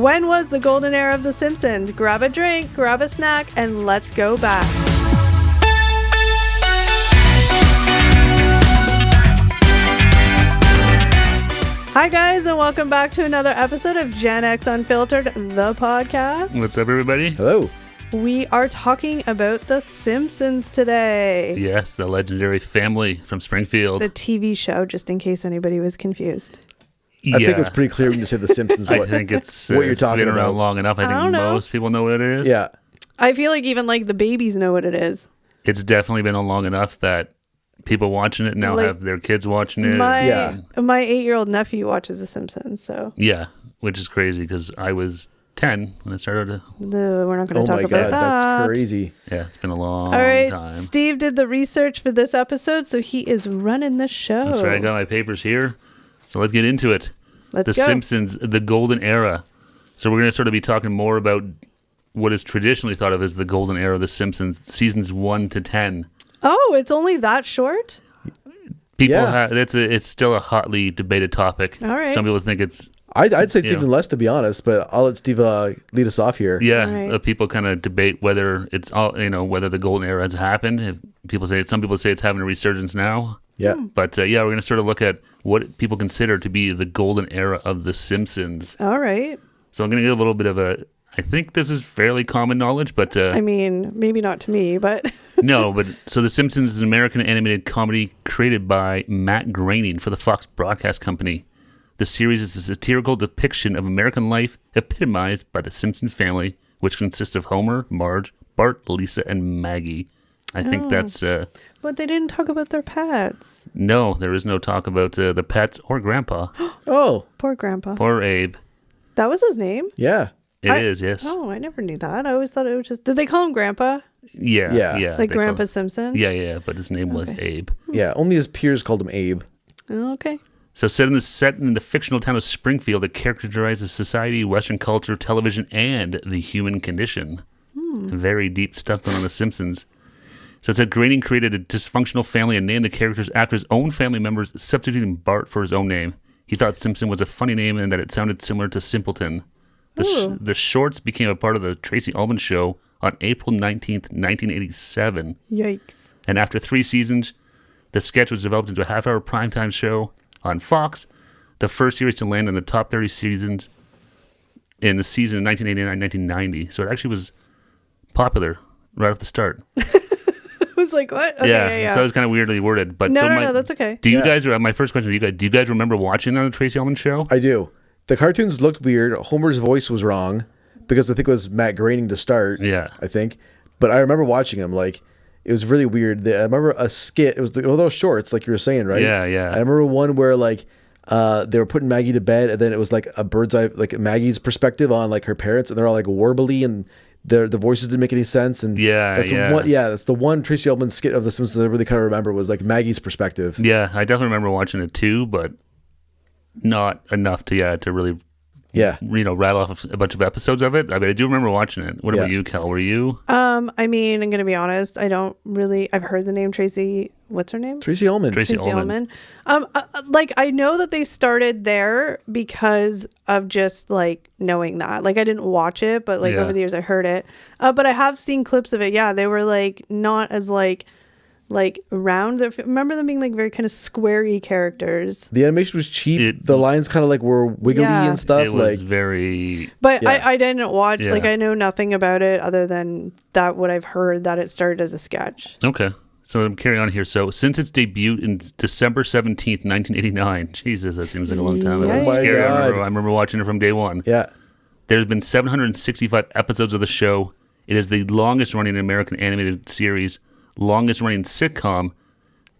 When was the golden era of The Simpsons? Grab a drink, grab a snack, and let's go back. Hi guys, and welcome back to another episode of Gen X Unfiltered, the podcast. What's up, everybody? Hello. We are talking about The Simpsons today. Yes, the legendary family from Springfield. The TV show, just in case anybody was confused. Yeah. I think it's pretty clear when you say The Simpsons. I think it's what you're talking been around about. long enough. I think most people know what it is. Yeah. I feel like even like the babies know what it is. It's definitely been on long enough that people watching it now Like, have their kids watching it. My 8-year-old nephew watches The Simpsons, so Yeah, which is crazy because I was 10 when I started. we're not going Oh to talk my about God, that. that's crazy. Yeah, it's been a long All right, time. Steve did the research for this episode, so he is running the show. That's right. I got my papers here. So let's get into it. Let's The go. Simpsons, the golden era. So we're going to sort of be talking more about what is traditionally thought of as the golden era of The Simpsons, seasons 1 to 10. Oh, it's only that short? People Yeah. have it's still a hotly debated topic. All right. Some people think it's I'd say it's Yeah. even less, to be honest, but I'll let Steve lead us off here. yeah. All right. People kind of debate whether it's all whether the golden era has happened. If some people say it's having a resurgence now. Yeah. But we're going to sort of look at what people consider to be the golden era of The Simpsons. All right. So I'm going to get a little bit of I think this is fairly common knowledge, but I mean, maybe not to me, but no. But so The Simpsons is an American animated comedy created by Matt Groening for the Fox Broadcast Company. The series is a satirical depiction of American life epitomized by the Simpson family, which consists of Homer, Marge, Bart, Lisa, and Maggie. I think that's... but they didn't talk about their pets. no, there is no talk about the pets or Grandpa Oh, Poor Grandpa. or Abe. That was his name? yeah. It is, yes. Oh, I never knew that. I always thought it was just... Did they call him Grandpa? Yeah. Yeah. Like they Grandpa call- Simpson? Yeah, but his name was Abe. Yeah. Only his peers called him Abe. Oh, okay. So set in the fictional town of Springfield, it characterizes society, Western culture, television, and the human condition. Very deep stuff going on The Simpsons. So it said Groening created a dysfunctional family and named the characters after his own family members, substituting Bart for his own name. He thought Simpson was a funny name and that it sounded similar to Simpleton. The shorts became a part of the Tracy Ullman Show on April 19th, 1987. Yikes. And after 3 seasons, the sketch was developed into a half-hour primetime show on Fox, the first series to land in the top 30 seasons in the season of 1989-1990. So it actually was popular right off the start. I was like, what? Okay, yeah. So it was kind of weirdly worded. But No, that's okay. Do you Yeah. guys? My first question to you guys: do you guys remember watching that on the Tracy Ullman Show? I do. The cartoons looked weird. Homer's voice was wrong because I think it was Matt Groening to start. Yeah. I think. But I remember watching them. Like, it was really weird. I remember a skit. It was those shorts, like you were saying, right? Yeah. I remember one where like they were putting Maggie to bed, and then it was like a bird's eye, like Maggie's perspective on like her parents, and they're all like warbly, and the voices didn't make any sense. And that's the one Tracy Ullman skit of The Simpsons I really kind of remember was like Maggie's perspective. Yeah, I definitely remember watching it too, but not enough to really Yeah. rattle off a bunch of episodes of it. I mean, I do remember watching it. What about Yeah. you, Cal? Were you? I mean, I'm going to be honest. I don't really... I've heard the name Tracy... What's her name? Tracy Ullman. Tracy Ullman. Like, I know that they started there because of just, like, knowing that. Like, I didn't watch it, but, like, Yeah. over the years I heard it. But I have seen clips of it. Yeah, they were, like, not as, like round. Remember them being, like, very kind of squarey characters. The animation was cheap. The lines kind of like were wiggly Yeah. and stuff. It was very... But Yeah. I didn't watch, Yeah. like, I know nothing about it other than that what I've heard, that it started as a sketch. Okay. So I'm carrying on here. So since its debut in December 17th, 1989, Jesus, that seems like a long time ago. Oh It's my scary. God. I remember watching it from day one. Yeah. There's been 765 episodes of the show. It is the longest running American animated series, longest running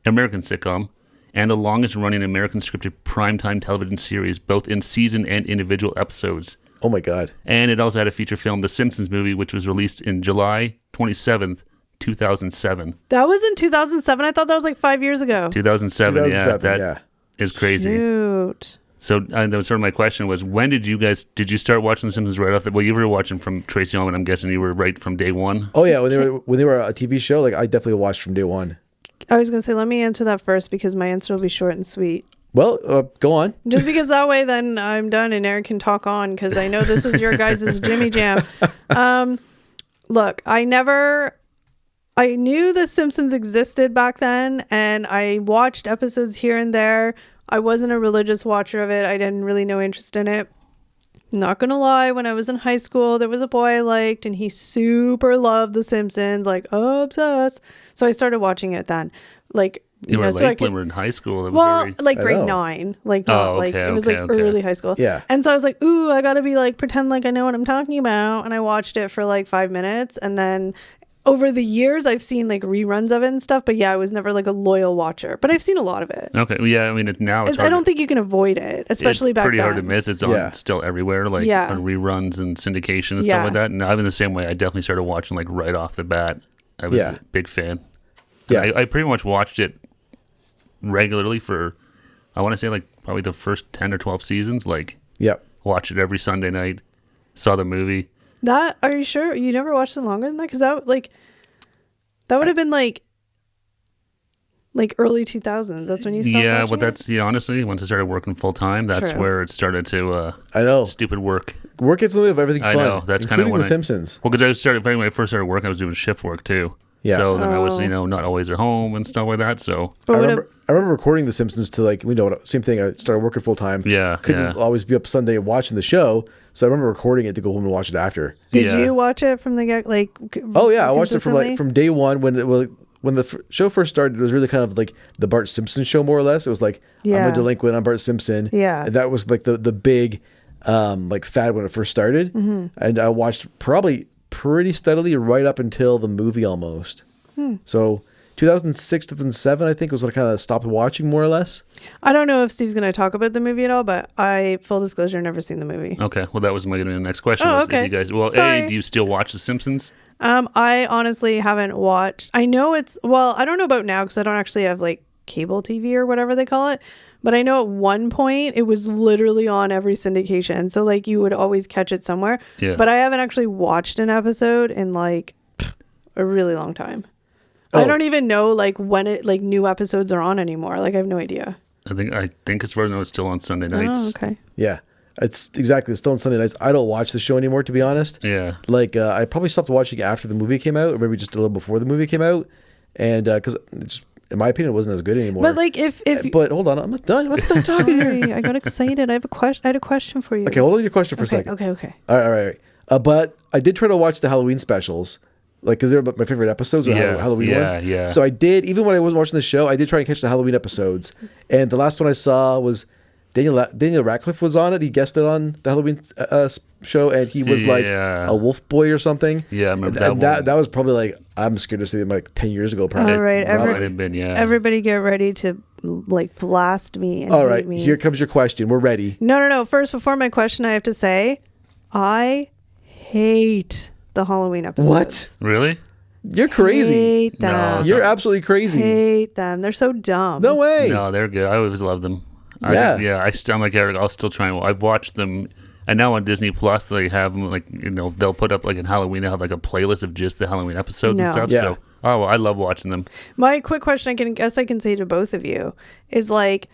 American sitcom, and the longest running American scripted primetime television series, both in season and individual episodes. Oh my God. And it also had a feature film, The Simpsons movie, which was released in July 27th, 2007. That was in 2007. I thought that was like 5 years ago. 2007, yeah. 2007, That yeah. is crazy. Shoot. So that was sort of my question was, when did you start watching The Simpsons right off the, well, you were watching from Tracy Ullman, I'm guessing you were right from day one. Oh yeah, when they were a TV show, like I definitely watched from day one. I was going to say, let me answer that first because my answer will be short and sweet. Well, go on. Just because that way then I'm done and Eric can talk on, because I know this is your guys' Jimmy Jam. Look, I knew The Simpsons existed back then, and I watched episodes here and there. I wasn't a religious watcher of it. I didn't really know interest in it. Not gonna lie, when I was in high school, there was a boy I liked, and he super loved The Simpsons, like obsessed. So I started watching it then. Like, you were a late bloomer in high school. It was like grade 9, like not like it was like early high school. Yeah. And so I was like, ooh, I gotta be like pretend like I know what I'm talking about. And I watched it for like 5 minutes, and then over the years I've seen like reruns of it and stuff. But yeah, I was never like a loyal watcher. But I've seen a lot of it. Okay, yeah, I mean now it's hard. I don't think you can avoid it, especially back then. It's pretty hard to miss. It's on still everywhere, like on reruns and syndication and stuff like that. And I'm in the same way. I definitely started watching like right off the bat. I was a big fan. Yeah, I pretty much watched it regularly for, I want to say like probably the first 10 or 12 seasons. Like, watch it every Sunday night. Saw the movie. That, are you sure you never watched it longer than that? Because that would have been like early 2000s. That's when you stopped but watching that's honestly, once I started working full time, that's where it started to. I know, stupid work. Work gets in the way of everything fun. I know, that's kind of when The Simpsons. Well, because when I first started working, I was doing shift work too. Yeah. So then I was, not always at home and stuff like that. So I remember recording The Simpsons to same thing. I started working full time. Yeah. Couldn't always be up Sunday watching the show. So I remember recording it to go home and watch it after. Did you watch it from the get Oh yeah, I watched it from day one when the show first started. It was really kind of like the Bart Simpson show, more or less. It was like I'm a delinquent, I'm Bart Simpson. Yeah. And that was like the big like fad when it first started. Mm-hmm. And I watched probably pretty steadily right up until the movie almost. So 2006, 2007, I think was when I kind of stopped watching more or less. I don't know if Steve's going to talk about the movie at all, but full disclosure, never seen the movie. Okay, well that was my next question. Okay. If you guys, do you still watch The Simpsons? I honestly haven't watched. I know I don't know about now because I don't actually have like cable TV or whatever they call it. But I know at one point it was literally on every syndication. So like you would always catch it somewhere. Yeah. But I haven't actually watched an episode in like a really long time. I don't even know like when new episodes are on anymore. Like I have no idea. I think as far as I know, it's still on Sunday nights. Oh, okay. Yeah. It's still on Sunday nights. I don't watch the show anymore, to be honest. Yeah. Like I probably stopped watching after the movie came out, or maybe just a little before the movie came out. And because in my opinion, it wasn't as good anymore. But like but hold on, I'm not done. I'm not done talking here. I got excited. I had a question for you. Okay, hold on your question for a second. Okay. All right. But I did try to watch the Halloween specials, like because they're my favorite episodes of Halloween ones. Yeah. So I did, even when I wasn't watching the show, I did try and catch the Halloween episodes. And the last one I saw was Daniel Radcliffe was on it. He guested on the Halloween show, and he was like a wolf boy or something. Yeah, I remember that one. That was probably like, I'm scared to say, like 10 years ago. Probably. All right, everybody get ready to like blast me. And all right, me. Here comes your question. We're ready. No. First, before my question, I have to say, I hate the Halloween episodes. What? Really? You're crazy. Hate them. No, you're absolutely crazy. Hate them. They're so dumb. No way. No, they're good. I always love them. I'm like Eric. I'll still try and I've watched them, and now on Disney Plus they have them like they'll put up like in Halloween they'll have like a playlist of just the Halloween episodes and stuff. Yeah. So I love watching them. My quick question I can say to both of you is like,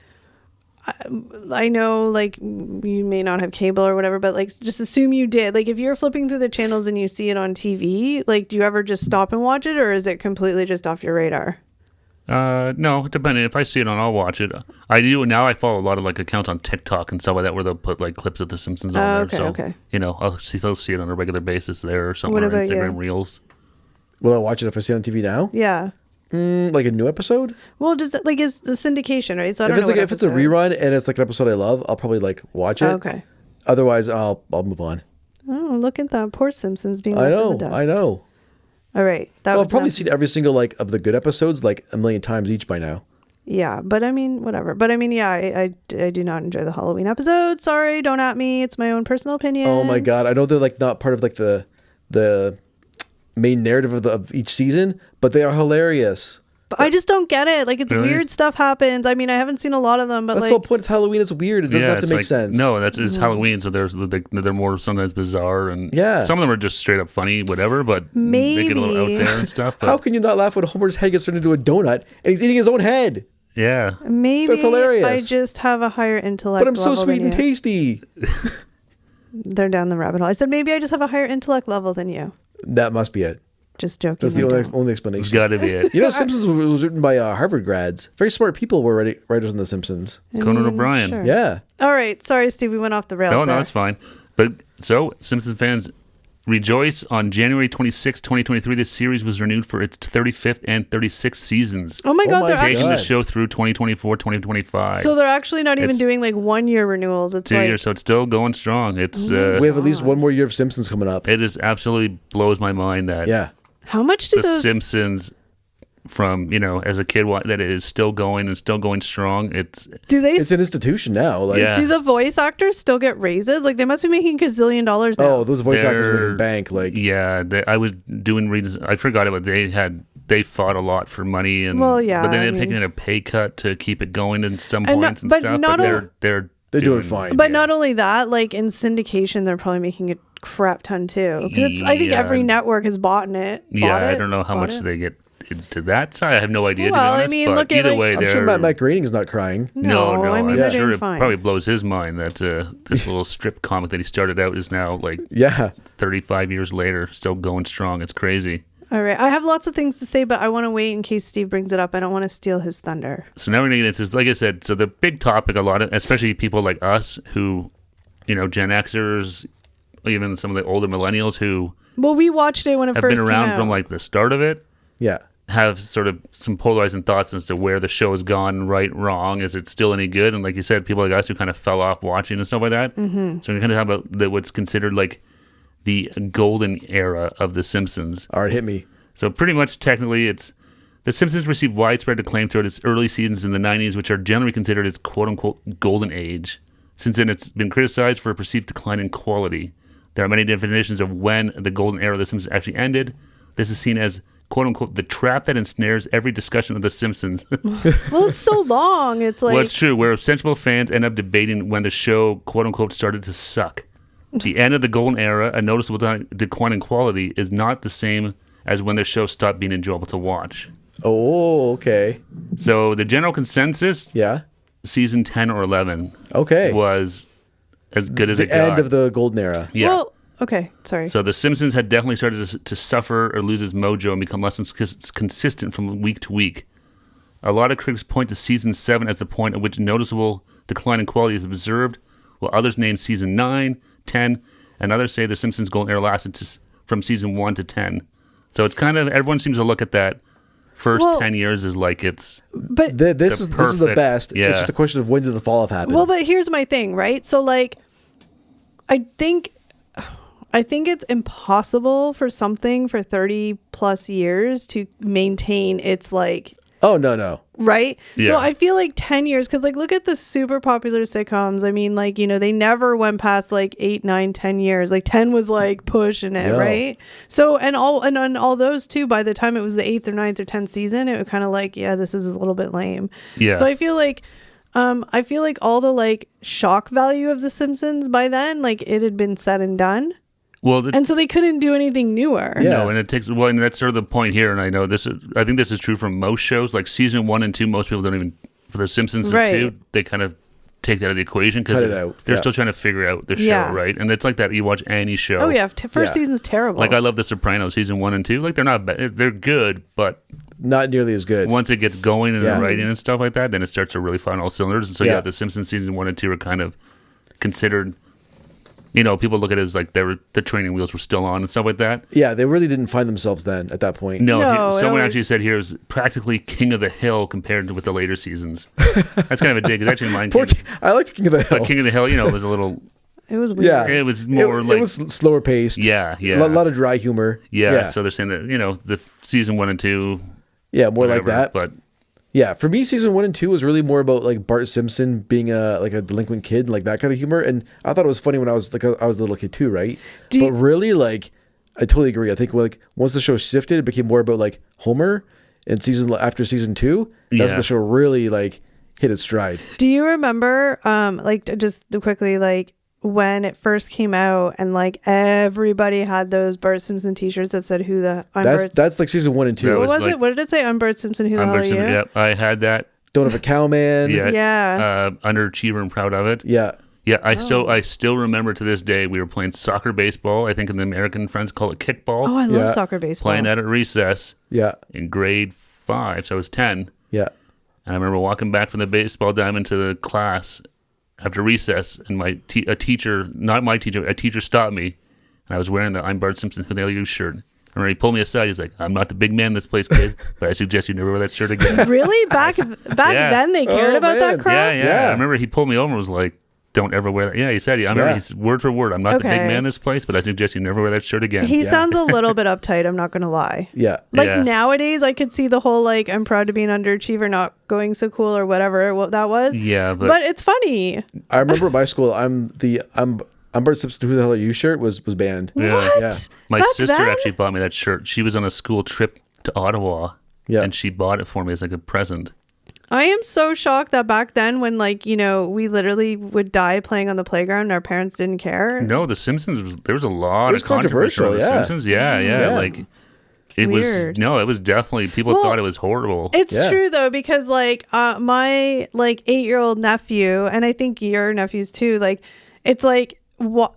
I know like you may not have cable or whatever, but like just assume you did. Like if you're flipping through the channels and you see it on TV, like do you ever just stop and watch it, or is it completely just off your radar? No, depending. If I see it on, I'll watch it. I do now. I follow a lot of like accounts on TikTok and stuff like that where they'll put like clips of The Simpsons on there. So I'll see it on a regular basis there or something on Instagram Reels. Will I watch it if I see it on TV now? Yeah. Like a new episode? Well, just like it's the syndication, right? So I don't know if it's a rerun and it's like an episode I love, I'll probably like watch it. Okay. Otherwise, I'll move on. Oh, look at that poor Simpsons being left in the dust. I know. All right. I've probably seen every single like of the good episodes like a million times each by now. Yeah, but I mean, whatever. But I mean, yeah, I do not enjoy the Halloween episode. Sorry, don't at me. It's my own personal opinion. Oh my god, I know they're like not part of like the main narrative of each season, but they are hilarious. But I just don't get it. Like it's weird stuff happens. I mean, I haven't seen a lot of them, but that's the whole point. It's Halloween. It's weird. It doesn't have to make sense. No, it's Halloween, so they're more sometimes bizarre and some of them are just straight up funny, whatever. But they get a little out there and stuff. But how can you not laugh when Homer's head gets turned into a donut and he's eating his own head? Yeah. Maybe That's hilarious. I just have a higher intellect. But I'm so sweet and tasty. They're down the rabbit hole. I said maybe I just have a higher intellect level than you. That must be it. Just joking. That's the only explanation. It's got to be it. You know, Simpsons was written by Harvard grads. Very smart people were writers on The Simpsons. Conan O'Brien. Sure. Yeah. All right. Sorry, Steve. We went off the rails. No, it's fine. But so, Simpsons fans rejoice. On January 26, 2023, this series was renewed for its 35th and 36th seasons. Oh my God. They're taking actually the show through 2024, 2025. So they're actually not even doing like 1 year renewals. It's 2 like years, so it's still going strong. It's we have at least one more year of Simpsons coming up. It is absolutely blows my mind that how much do the those Simpsons from, as a kid, that it is still going and still going strong. It's an institution now. Like, do the voice actors still get raises? Like they must be making $1 gazillion now. Oh, those voice actors are making bank. Like, I was doing readings. I forgot about they fought a lot for money and well, yeah, but then they're taking a pay cut to keep it going at some points and stuff. But they're doing fine. But not only that, like in syndication, they're probably making a crap ton too. Because I think every network has bought it. I don't know how much they get to that side. I have no idea. Well, to be honest, I mean, but look at either way, I'm sure Matt Groening's not crying. No, I mean, I'm sure it probably blows his mind that this little strip comic that he started out is now like 35 years later still going strong. It's crazy. All right. I have lots of things to say, but I want to wait in case Steve brings it up. I don't want to steal his thunder. So now we're going to get into, like I said, so the big topic, especially people like us who, Gen Xers, even some of the older millennials who we watched it when it have first been around came out. from like the start of it. Yeah. Have sort of some polarizing thoughts as to where the show has gone right, wrong. Is it still any good? And like you said, people like us who kind of fell off watching and stuff like that. Mm-hmm. So we kind of talk about what's considered like the golden era of The Simpsons. All right, hit me. So pretty much technically The Simpsons received widespread acclaim throughout its early seasons in the 90s, which are generally considered its quote-unquote golden age. Since then, it's been criticized for a perceived decline in quality. There are many definitions of when the golden era of The Simpsons actually ended. This is seen as quote-unquote the trap that ensnares every discussion of The Simpsons. Well, it's so long. It's like... Well, it's true. Where sensible fans end up debating when the show quote-unquote started to suck. The end of the golden era, a noticeable decline in quality, is not the same as when the show stopped being enjoyable to watch. Oh, okay. So the general consensus, season 10 or 11, was as good as it got. The end of the golden era. Yeah. Well, okay, sorry. So The Simpsons had definitely started to suffer or lose its mojo and become less consistent from week to week. A lot of critics point to season 7 as the point at which noticeable decline in quality is observed, while others name season 9, 10, and others say The Simpsons golden era lasted from season 1 to 10. So it's kind of, everyone seems to look at that first 10 years as like it's... But this is the best. Yeah. It's just a question of when did the fall off happen. Well, but here's my thing, right? So like, I think it's impossible for something for 30 plus years to maintain its like... Oh, no. Right? Yeah. So I feel like 10 years, because like look at the super popular sitcoms. I mean, like, they never went past like 8, 9, 10 years. Like 10 was like pushing it, right? So and all those too, by the time it was the 8th or 9th or 10th season, it was kind of like, this is a little bit lame. Yeah. So I feel like all the like shock value of The Simpsons by then, like it had been said and done. Well, and so they couldn't do anything newer. Yeah. No, and it takes, and that's sort of the point here. And I know I think this is true for most shows. Like season 1 and 2, most people don't even, for The Simpsons and 2, they kind of take that out of the equation because they're still trying to figure out the show, right? And it's like that. You watch any show. Oh yeah, first season's terrible. Like I love The Sopranos, season 1 and 2. Like they're not bad. They're good, but not nearly as good. Once it gets going and the writing and stuff like that, then it starts to really fire on all cylinders. And so The Simpsons season 1 and 2 are kind of considered. People look at it as like the training wheels were still on and stuff like that. Yeah, they really didn't find themselves then at that point. No, someone actually said here is practically King of the Hill compared with the later seasons. That's kind of a dig. It's actually mine. I liked King of the Hill. But King of the Hill, was a little... It was weird. Yeah. It was more like... It was slower paced. Yeah. A lot of dry humor. Yeah, so they're saying that, the season 1 and 2... Yeah, more whatever, like that. But... Yeah, for me, season 1 and 2 was really more about like Bart Simpson being a delinquent kid, like that kind of humor. And I thought it was funny when I was a little kid too, right? But really, like, I totally agree. I think like once the show shifted, it became more about like Homer. And after season 2, that's when the show really like hit its stride. Do you remember, like just quickly, like when it first came out and like everybody had those Bart Simpson t-shirts that said "Who the..." That's like season 1 and 2. What was it? What did it say? I'm Bart Simpson. Who the hell are you? Yep, I had that Don't Have a Cowman. Yeah. Underachiever and Proud of It. Yeah. Yeah, I still remember to this day we were playing soccer baseball. I think in the American friends call it kickball. Oh, I love soccer baseball. Playing that at recess. Yeah. In grade 5, so I was 10. Yeah. And I remember walking back from the baseball diamond to the class after recess, and a teacher stopped me, and I was wearing the I'm Bart Simpson Who the Hell Are You shirt. And he pulled me aside. He's like, "I'm not the big man in this place, kid, but I suggest you never wear that shirt again." Really? Back then they cared about that crap? Yeah. I remember he pulled me over and was like, "Don't ever wear that." Yeah, he said, I remember he's word for word, "I'm not the big man in this place, but I suggest you never wear that shirt again." He sounds a little bit uptight, I'm not going to lie. Yeah. Nowadays, I could see the whole, like, I'm proud to be an underachiever, not going so cool or whatever what that was. Yeah, but it's funny. I remember at my school, I'm Bart Simpson Who the Hell Are You shirt was banned. Yeah. What? Yeah. My That's sister them? actually bought me that shirt. She was on a school trip to Ottawa, and she bought it for me as like a present. I am so shocked that back then when, like, you know, we literally would die playing on the playground and our parents didn't care. No, The Simpsons, there was a lot of controversy controversial, on The Simpsons. Yeah. Like, it Weird. was definitely, people thought it was horrible. It's true, though, because, like, my, like, 8-year-old nephew, and I think your nephews too, like, it's like, what?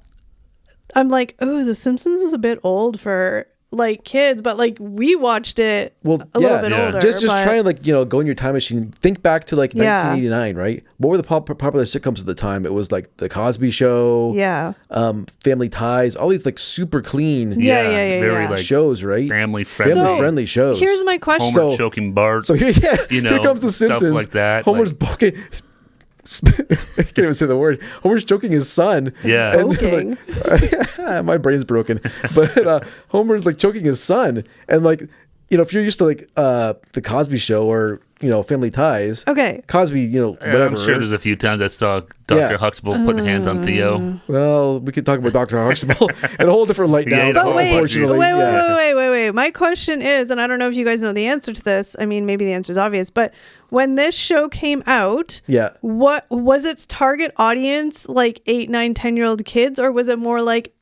I'm like, oh, The Simpsons is a bit old for, like, kids, but, like, we watched it a little bit older. Just try and, like, you know, go in your time machine. Think back to, like, 1989, right? What were the popular sitcoms at the time? It was, like, The Cosby Show. Yeah. Family Ties. All these, like, super clean very, like, shows, right? family friendly. Family-friendly shows. Here's my question. Homer choking Bart. So here, you know, here comes The Simpsons. stuff like that. Homer's booking. I can't even say the word. Homer's choking his son. Yeah. Joking. Like, my brain's broken. But Homer's like choking his son, and like, you know, if you're used to like the Cosby Show or, you know, Family Ties. Okay. Cosby, you know, whatever. I'm sure there's a few times I saw Dr. Huxtable putting hands on Theo. Well, we could talk about Dr. Huxtable in a whole different light now. But Unfortunately, wait. My question is, and I don't know if you guys know the answer to this. I mean, maybe the answer is obvious, but when this show came out, what was its target audience, like 8, 9, 10-year-old kids, or was it more like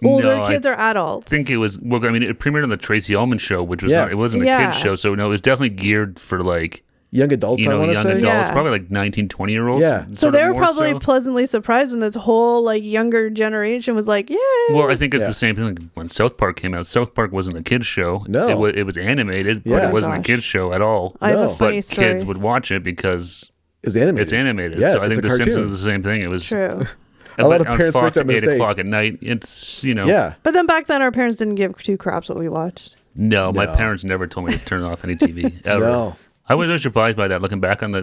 older kids or adults? I think it was, well, I mean, it premiered on the Tracy Ullman Show, which was not, it wasn't a kid's show, so no, it was definitely geared for like young adults, you know, young adults, probably like 19, 20-year-olds. Yeah. So they were probably pleasantly surprised when this whole like younger generation was like, yeah. Well, I think it's the same thing like when South Park came out. South Park wasn't a kid's show. No. It was animated, but it wasn't a kid's show at all. I have a funny but story. kids would watch it because it's animated. It's animated. Yeah, so I think The Simpsons is the same thing. It was true. A lot of parents Fox make that at mistake. 8 o'clock at night. It's, you know. Yeah. But then back then our parents didn't give 2 craps what we watched. No, my parents never told me to turn off any TV ever. No. I was surprised by that. Looking back on the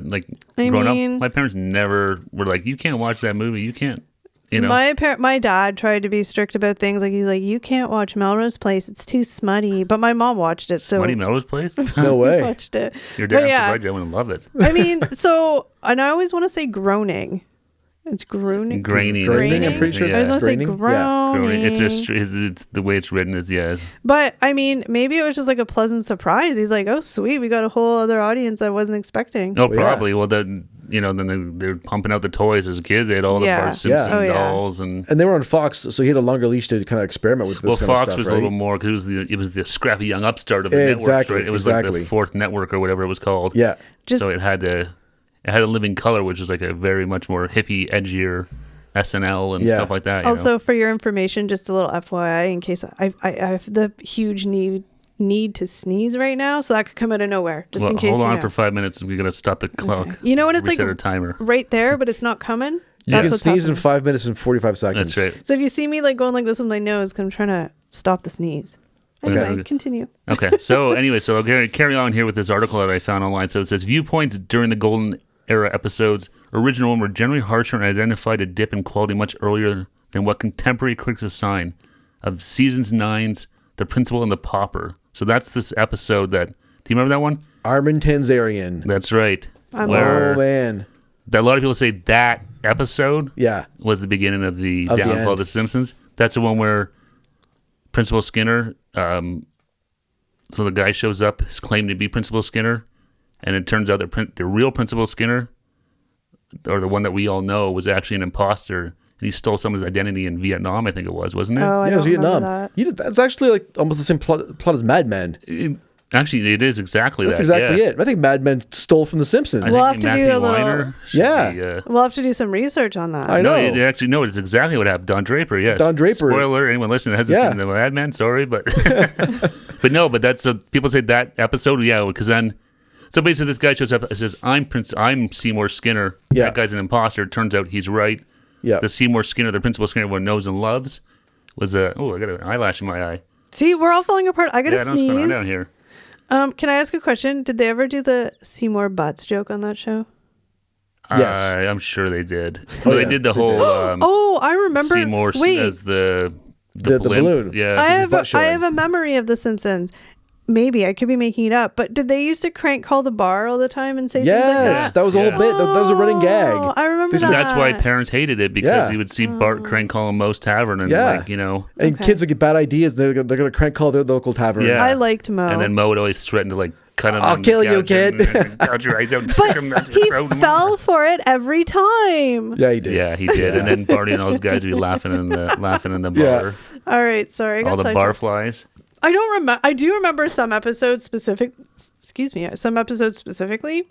growing up, my parents never were like, "You can't watch that movie. You can't." You know, my dad tried to be strict about things. Like he's like, "You can't watch Melrose Place. It's too smutty." But my mom watched it. So Smutty Melrose Place? No way. Watched it. Your dad, I'm surprised you wouldn't love it. I mean, and I always want to say groaning. It's groaning. Graining. I'm pretty sure. I was going to say groaning. It's the way it's written is But I mean, maybe it was just like a pleasant surprise. He's like, "Oh, sweet, we got a whole other audience I wasn't expecting." Oh, probably. Well, then they're pumping out the toys as kids. They had all the Bart Simpson dolls, and they were on Fox, so he had a longer leash to kind of experiment with this kind of stuff. Well, Fox was a little more because it was the scrappy young upstart of the network. Right? It was like the fourth network or whatever it was called. Yeah. So it had a living color, which is like a very much more hippie, edgier SNL and stuff like that. Also, for your information, just a little FYI, in case I have the huge need to sneeze right now, so that could come out of nowhere. Just in case. Hold on for 5 minutes, and we're gonna stop the clock. Okay. You know when it's reset like our timer right there, but it's not coming. You can sneeze in 5 minutes and 45 seconds. That's right. So if you see me like going like this with my nose, because I'm trying to stop the sneeze. Anyway, continue. Okay. So anyway, so I'll carry on here with this article that I found online. So it says viewpoints during the Golden Era episodes. Original one were generally harsher and identified a dip in quality much earlier than what contemporary critics assign of seasons 9's The Principal and the Pauper. So that's this episode that. Do you remember that one? Armin Tanzarian. That's right. Oh man. A lot of people say that episode. Yeah. Was the beginning of the downfall of The Simpsons. That's the one where Principal Skinner. So the guy shows up, is claimed to be Principal Skinner, and it turns out that the real Principal Skinner, or the one that we all know, was actually an imposter, and he stole someone's identity in Vietnam, I think it was, wasn't it? Oh, it was Vietnam. That's actually like almost the same plot as Mad Men. Actually, it is exactly That's that. exactly it. I think Mad Men stole from The Simpsons. We'll have to Matthew do a little- Weiner should Yeah. be, We'll have to do some research on that. I know. No, it's exactly what happened. Don Draper, yes. Don Draper. Spoiler, anyone listening that hasn't Yeah. seen the Mad Men, sorry, but but that's people say that episode, because then so basically this guy shows up and says, I'm Seymour Skinner. Yeah. That guy's an imposter. It turns out he's right. Yeah. The Seymour Skinner, the principal Skinner everyone knows and loves, was I got an eyelash in my eye. See, we're all falling apart. I gotta Yeah, don't scroll sneeze. down here. Can I ask a question? Did they ever do the Seymour Butts joke on that show? Yes. I'm sure they did. Well, they did the whole Oh, I remember. Seymour Wait, as the The balloon. Yeah. I have butt showing. I have a memory of The Simpsons. Maybe I could be making it up, but did they used to crank call the bar all the time and say things like Yes, that? that was a whole Yeah. bit. That was a running gag. Oh, I remember This is- that. That's why parents hated it, because Yeah. you would see Bart crank call Moe's Tavern and Yeah. like, And Okay. kids would get bad ideas. They're going to crank call their local tavern. Yeah. I liked Mo. and then Moe would always threaten to like cut him. I'll and kill you, gouge him kid. and gouge your eyes out and stick him down But your he throat. fell for it every time. Yeah, he did. Yeah, he did. And then Barney and all those guys would be laughing in the Yeah. bar. All right, sorry. I got All the sidetracked. barflies. I don't remember. I do remember some episodes some episodes specifically,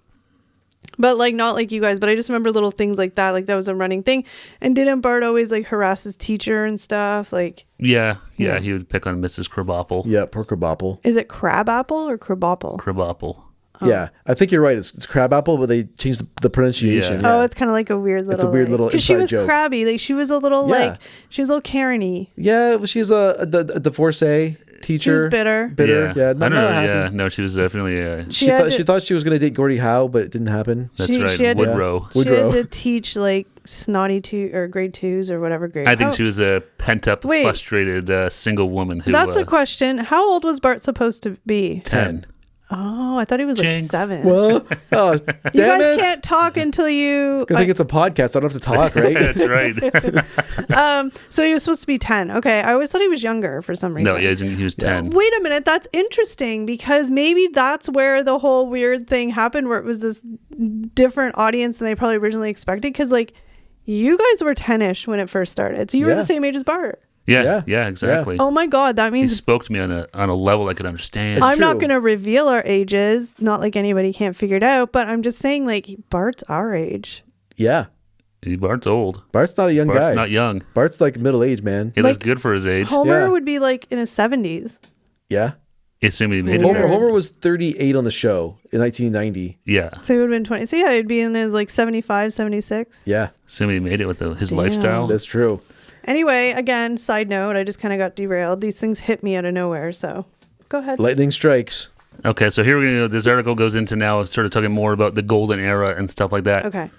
but like not like you guys. But I just remember little things like that. Like that was a running thing. And didn't Bart always like harass his teacher and stuff? Like, Yeah, he would pick on Mrs. Crabapple. Yeah, Porker Bopple. is it Crabapple or Crabapple? Crabapple. Yeah, I think you're right. It's Crabapple, but they changed the pronunciation. Yeah. Oh, it's kind of like a weird little. It's a weird little because she inside was joke. crabby. Like she was a little Yeah. she was a little Karen-y. Yeah, well, she's a divorcee teacher. She was bitter. Bitter. Yeah, I not don't know. happy. Yeah, no, she was definitely. She had to- She thought she was going to date Gordie Howe, but it didn't happen. That's She right, had to- Woodrow. She Woodrow. had to teach like snotty grade 2s or whatever grade. I think Oh, she was a pent-up, Wait. frustrated single woman who. That's a question. How old was Bart supposed to be? 10. Oh, I thought he was like Jinx. 7. Well, oh, damn you guys it. can't talk until you. I think it's a podcast. I don't have to talk, right? That's right. So he was supposed to be 10. Okay, I always thought he was younger for some reason. No, yeah, he was 10. Wait a minute, that's interesting because maybe that's where the whole weird thing happened, where it was this different audience than they probably originally expected. Because like, you guys were 10ish when it first started, so you were Yeah. the same age as Bart. Yeah, exactly. Oh my God, that He means spoke to me on a level I could understand. I'm not true. going to reveal our ages. Not like anybody can't figure it out, but I'm just saying like Bart's our age. Yeah. Bart's old. Bart's not a young Bart's guy. not young. Bart's like middle-aged, man. He Like, looks good for his age. Homer Yeah. would be like in his 70s. Yeah. Assuming he made it Homer- there. Homer was 38 on the show in 1990. Yeah. So he would have been 20. So yeah, he'd be in his like 75, 76. Yeah, Assuming he made it with his Damn. lifestyle. that's true. Anyway, again, side note, I just kind of got derailed. These things hit me out of nowhere. So go ahead. Lightning strikes. Okay, so here we go. This article goes into now sort of talking more about the golden era and stuff like that. Okay.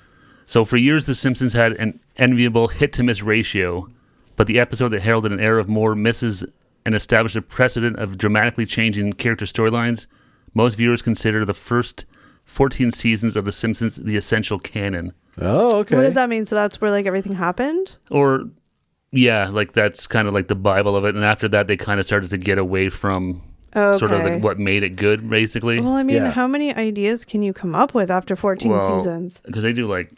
So for years, The Simpsons had an enviable hit-to-miss ratio, but the episode that heralded an era of more misses and established a precedent of dramatically changing character storylines, most viewers consider the first 14 seasons of The Simpsons the essential canon. Oh, okay. What does that mean? So that's where like everything happened? Or, yeah, like that's kind of like the Bible of it. And after that, they kind of started to get away from sort of Okay. like what made it good, basically. Well, I mean, Yeah. how many ideas can you come up with after 14 seasons? Because they do like,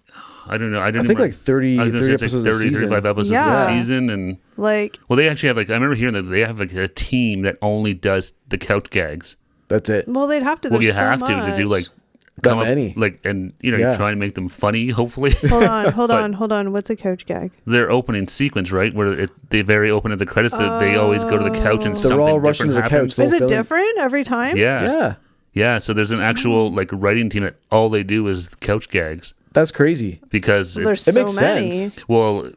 I don't know. I think like 30, I was gonna 30 say it's like episodes a 30, season. 35 episodes Yeah. a season. And Like, well, they actually have like, I remember hearing that they have like a team that only does the couch gags. That's it. well, they'd have to. Well, you There's so have to do like That come up many. like, and Yeah. you're trying to make them funny, hopefully. Hold on, But hold on. What's a coach gag? their opening sequence, right, where they very open at the credits, that they always go to the couch and They're something all rushing different to the happens. couch. Is it Film. different every time? Yeah. Yeah, So there's an actual like writing team that all they do is couch gags that's crazy. because Well, there's It so makes many. sense. well,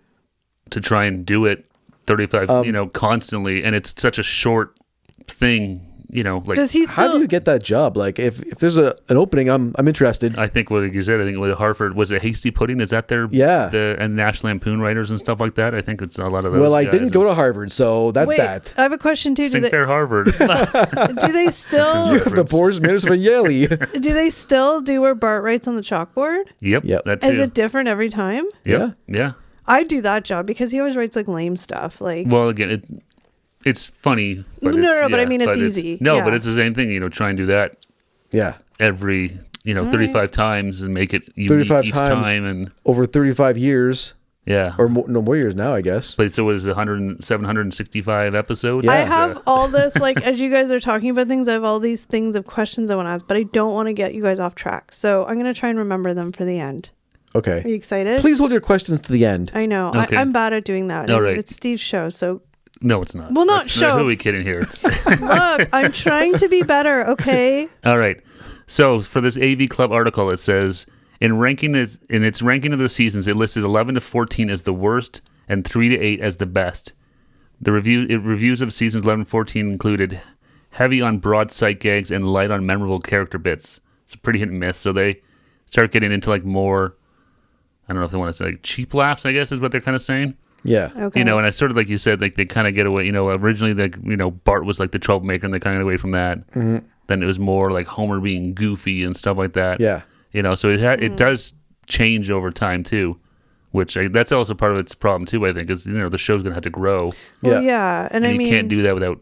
to try and do it 35, constantly, and it's such a short thing, like Does he How still? do you get that job? Like, if there's an opening, I'm interested. I think what you said, I think with Harvard, was it Hasty Pudding? Is that their Yeah. and National Lampoon writers and stuff like that? I think it's a lot of those. Well, I guys. didn't go to Harvard, so that's Wait, that. I have a question too. Do Sing they, Fair Harvard. do they still? You have the boar's minutes for Yale. Do they still do where Bart writes on the chalkboard? Yep. Yep. That Is too. it different every time? Yep. Yeah. I do that job because he always writes like lame stuff. Like, Well, again, it's funny. But No, but I mean, it's easy. No, Yeah. but it's the same thing. Try and do that Yeah, every 35 times and make it unique 35 each times. time, and over 35 years. Yeah. Or more years now, I guess. But so it was 765 episodes? Yeah. I have all this, like, as you guys are talking about things, I have all these things of questions I want to ask, but I don't want to get you guys off track. So I'm going to try and remember them for the end. Okay. Are you excited? Please hold your questions to the end. I know. Okay. I'm bad at doing that. All right. It's Steve's show, so... No, it's not. Well, not show. Who are we kidding here? Look, I'm trying to be better, okay? All right. So for this AV Club article, it says, in its ranking of the seasons, it listed 11 to 14 as the worst and 3 to 8 as the best. The reviews of seasons 11 and 14 included heavy on broad sight gags and light on memorable character bits. It's a pretty hit and miss. So they start getting into like more, I don't know if they want to say like cheap laughs, I guess is what they're kind of saying. Yeah. Okay. You know, and I sort of, like you said, like they kind of get away, you know, originally, like, you know, Bart was like the troublemaker and they kind of get away from that. Mm-hmm. Then it was more like Homer being goofy and stuff like that. Yeah. You know, so it does change over time too, which that's also part of its problem too, I think, is, you know, the show's going to have to grow. Well, yeah. And I mean, you can't do that without,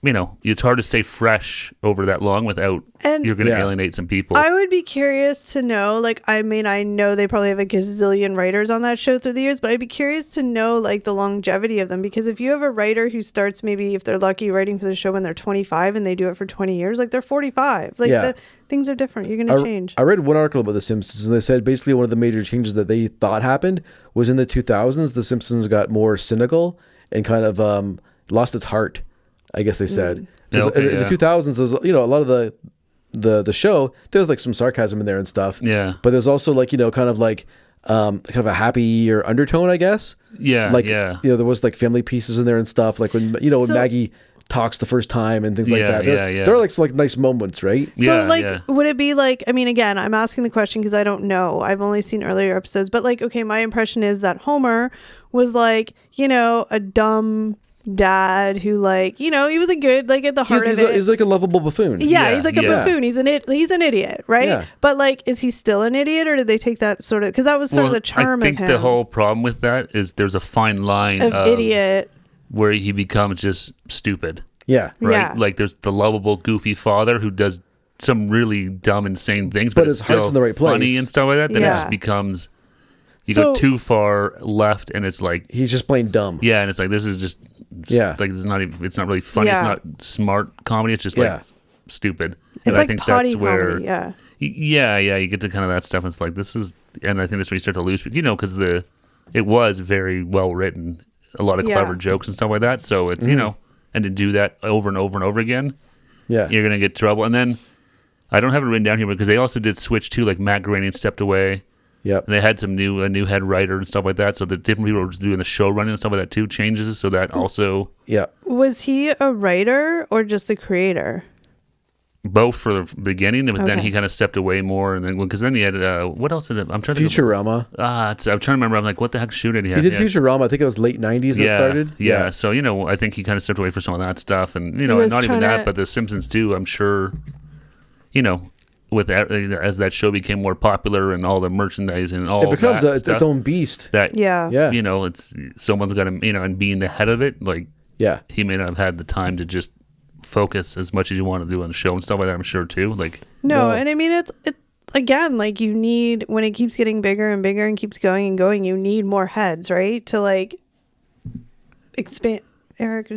you know, it's hard to stay fresh over that long without, you're going to alienate some people. I would be curious to know, like, I mean, I know they probably have a gazillion writers on that show through the years, but I'd be curious to know, like, the longevity of them, because if you have a writer who starts maybe, if they're lucky, writing for the show when they're 25 and they do it for 20 years, like, they're 45. Like, things are different. You're going to change. I read one article about The Simpsons, and they said basically one of the major changes that they thought happened was in the 2000s, The Simpsons got more cynical and kind of lost its heart, I guess they said. In the 2000s, there's, you know, a lot of the show, there's like some sarcasm in there and stuff. Yeah. But there's also like, you know, kind of like kind of a happier undertone, I guess. Yeah. Like, yeah. you know, there was like family pieces in there and stuff. Like when, you know, when Maggie talks the first time and things like that. There are like nice moments, right? So would it be like, I mean, again, I'm asking the question because I don't know. I've only seen earlier episodes, but like, okay, my impression is that Homer was like, you know, a dumb dad who, like, you know, he was a good, like, at the heart of it. He's like a lovable buffoon. Yeah, he's like a buffoon. He's an idiot, right? Yeah. But like, is he still an idiot, or did they take that sort of, because that was sort of the charm of him. I think the whole problem with that is there's a fine line of idiot where he becomes just stupid. Yeah. Right? Yeah. Like there's the lovable, goofy father who does some really dumb, insane things, but it's his still heart's in the right place. Funny and stuff like that. Then it just becomes, you go too far left and it's like, he's just plain dumb. Yeah, and it's like, this is just like, it's not really funny. It's not smart comedy. It's just like stupid. It's like, I think that's where comedy, you get to kind of that stuff and it's like, this is, and I think that's when you start to lose, you know, because it was very well written, a lot of clever jokes and stuff like that. So it's, you know, and to do that over and over and over again, you're going to get trouble. And then I don't have it written down here because they also did switch too, like Matt Groening stepped away. Yep. And they had a new head writer and stuff like that. So the different people were doing the show running and stuff like that too changes. So that also. Yeah. Was he a writer or just the creator? Both for the beginning, but then he kind of stepped away more, and then because then he had what else did I'm trying to Futurama. I'm trying to remember. I'm like, what the heck shoot did he have? He did Futurama. I think it was late '90s that started. Yeah. So you know, I think he kind of stepped away for some of that stuff, and you know, not even that, but the Simpsons too. I'm sure, you know, with that, as that show became more popular and all the merchandise and all, it becomes its own beast. That you know, it's someone's got to, you know, and being the head of it, like he may not have had the time to just focus as much as you want to do on the show and stuff like that. I'm sure too. Like no, and I mean it's again, like, you need, when it keeps getting bigger and bigger and keeps going and going, you need more heads, right? To like expand. Eric,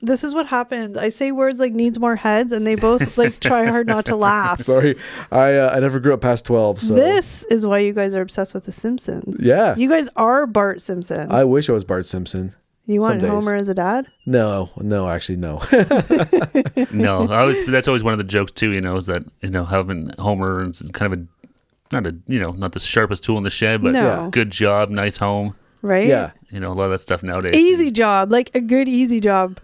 this is what happens. I say words like needs more heads, and they both like try hard not to laugh. Sorry, I never grew up past 12. So this is why you guys are obsessed with The Simpsons. Yeah, you guys are Bart Simpson. I wish I was Bart Simpson. You want Homer as a dad? No, actually, no. No, that's always one of the jokes too. You know, is that, you know, having Homer is kind of not the sharpest tool in the shed, but good job, nice home. Right? Yeah. You know, a lot of that stuff nowadays. Easy job, like a good easy job.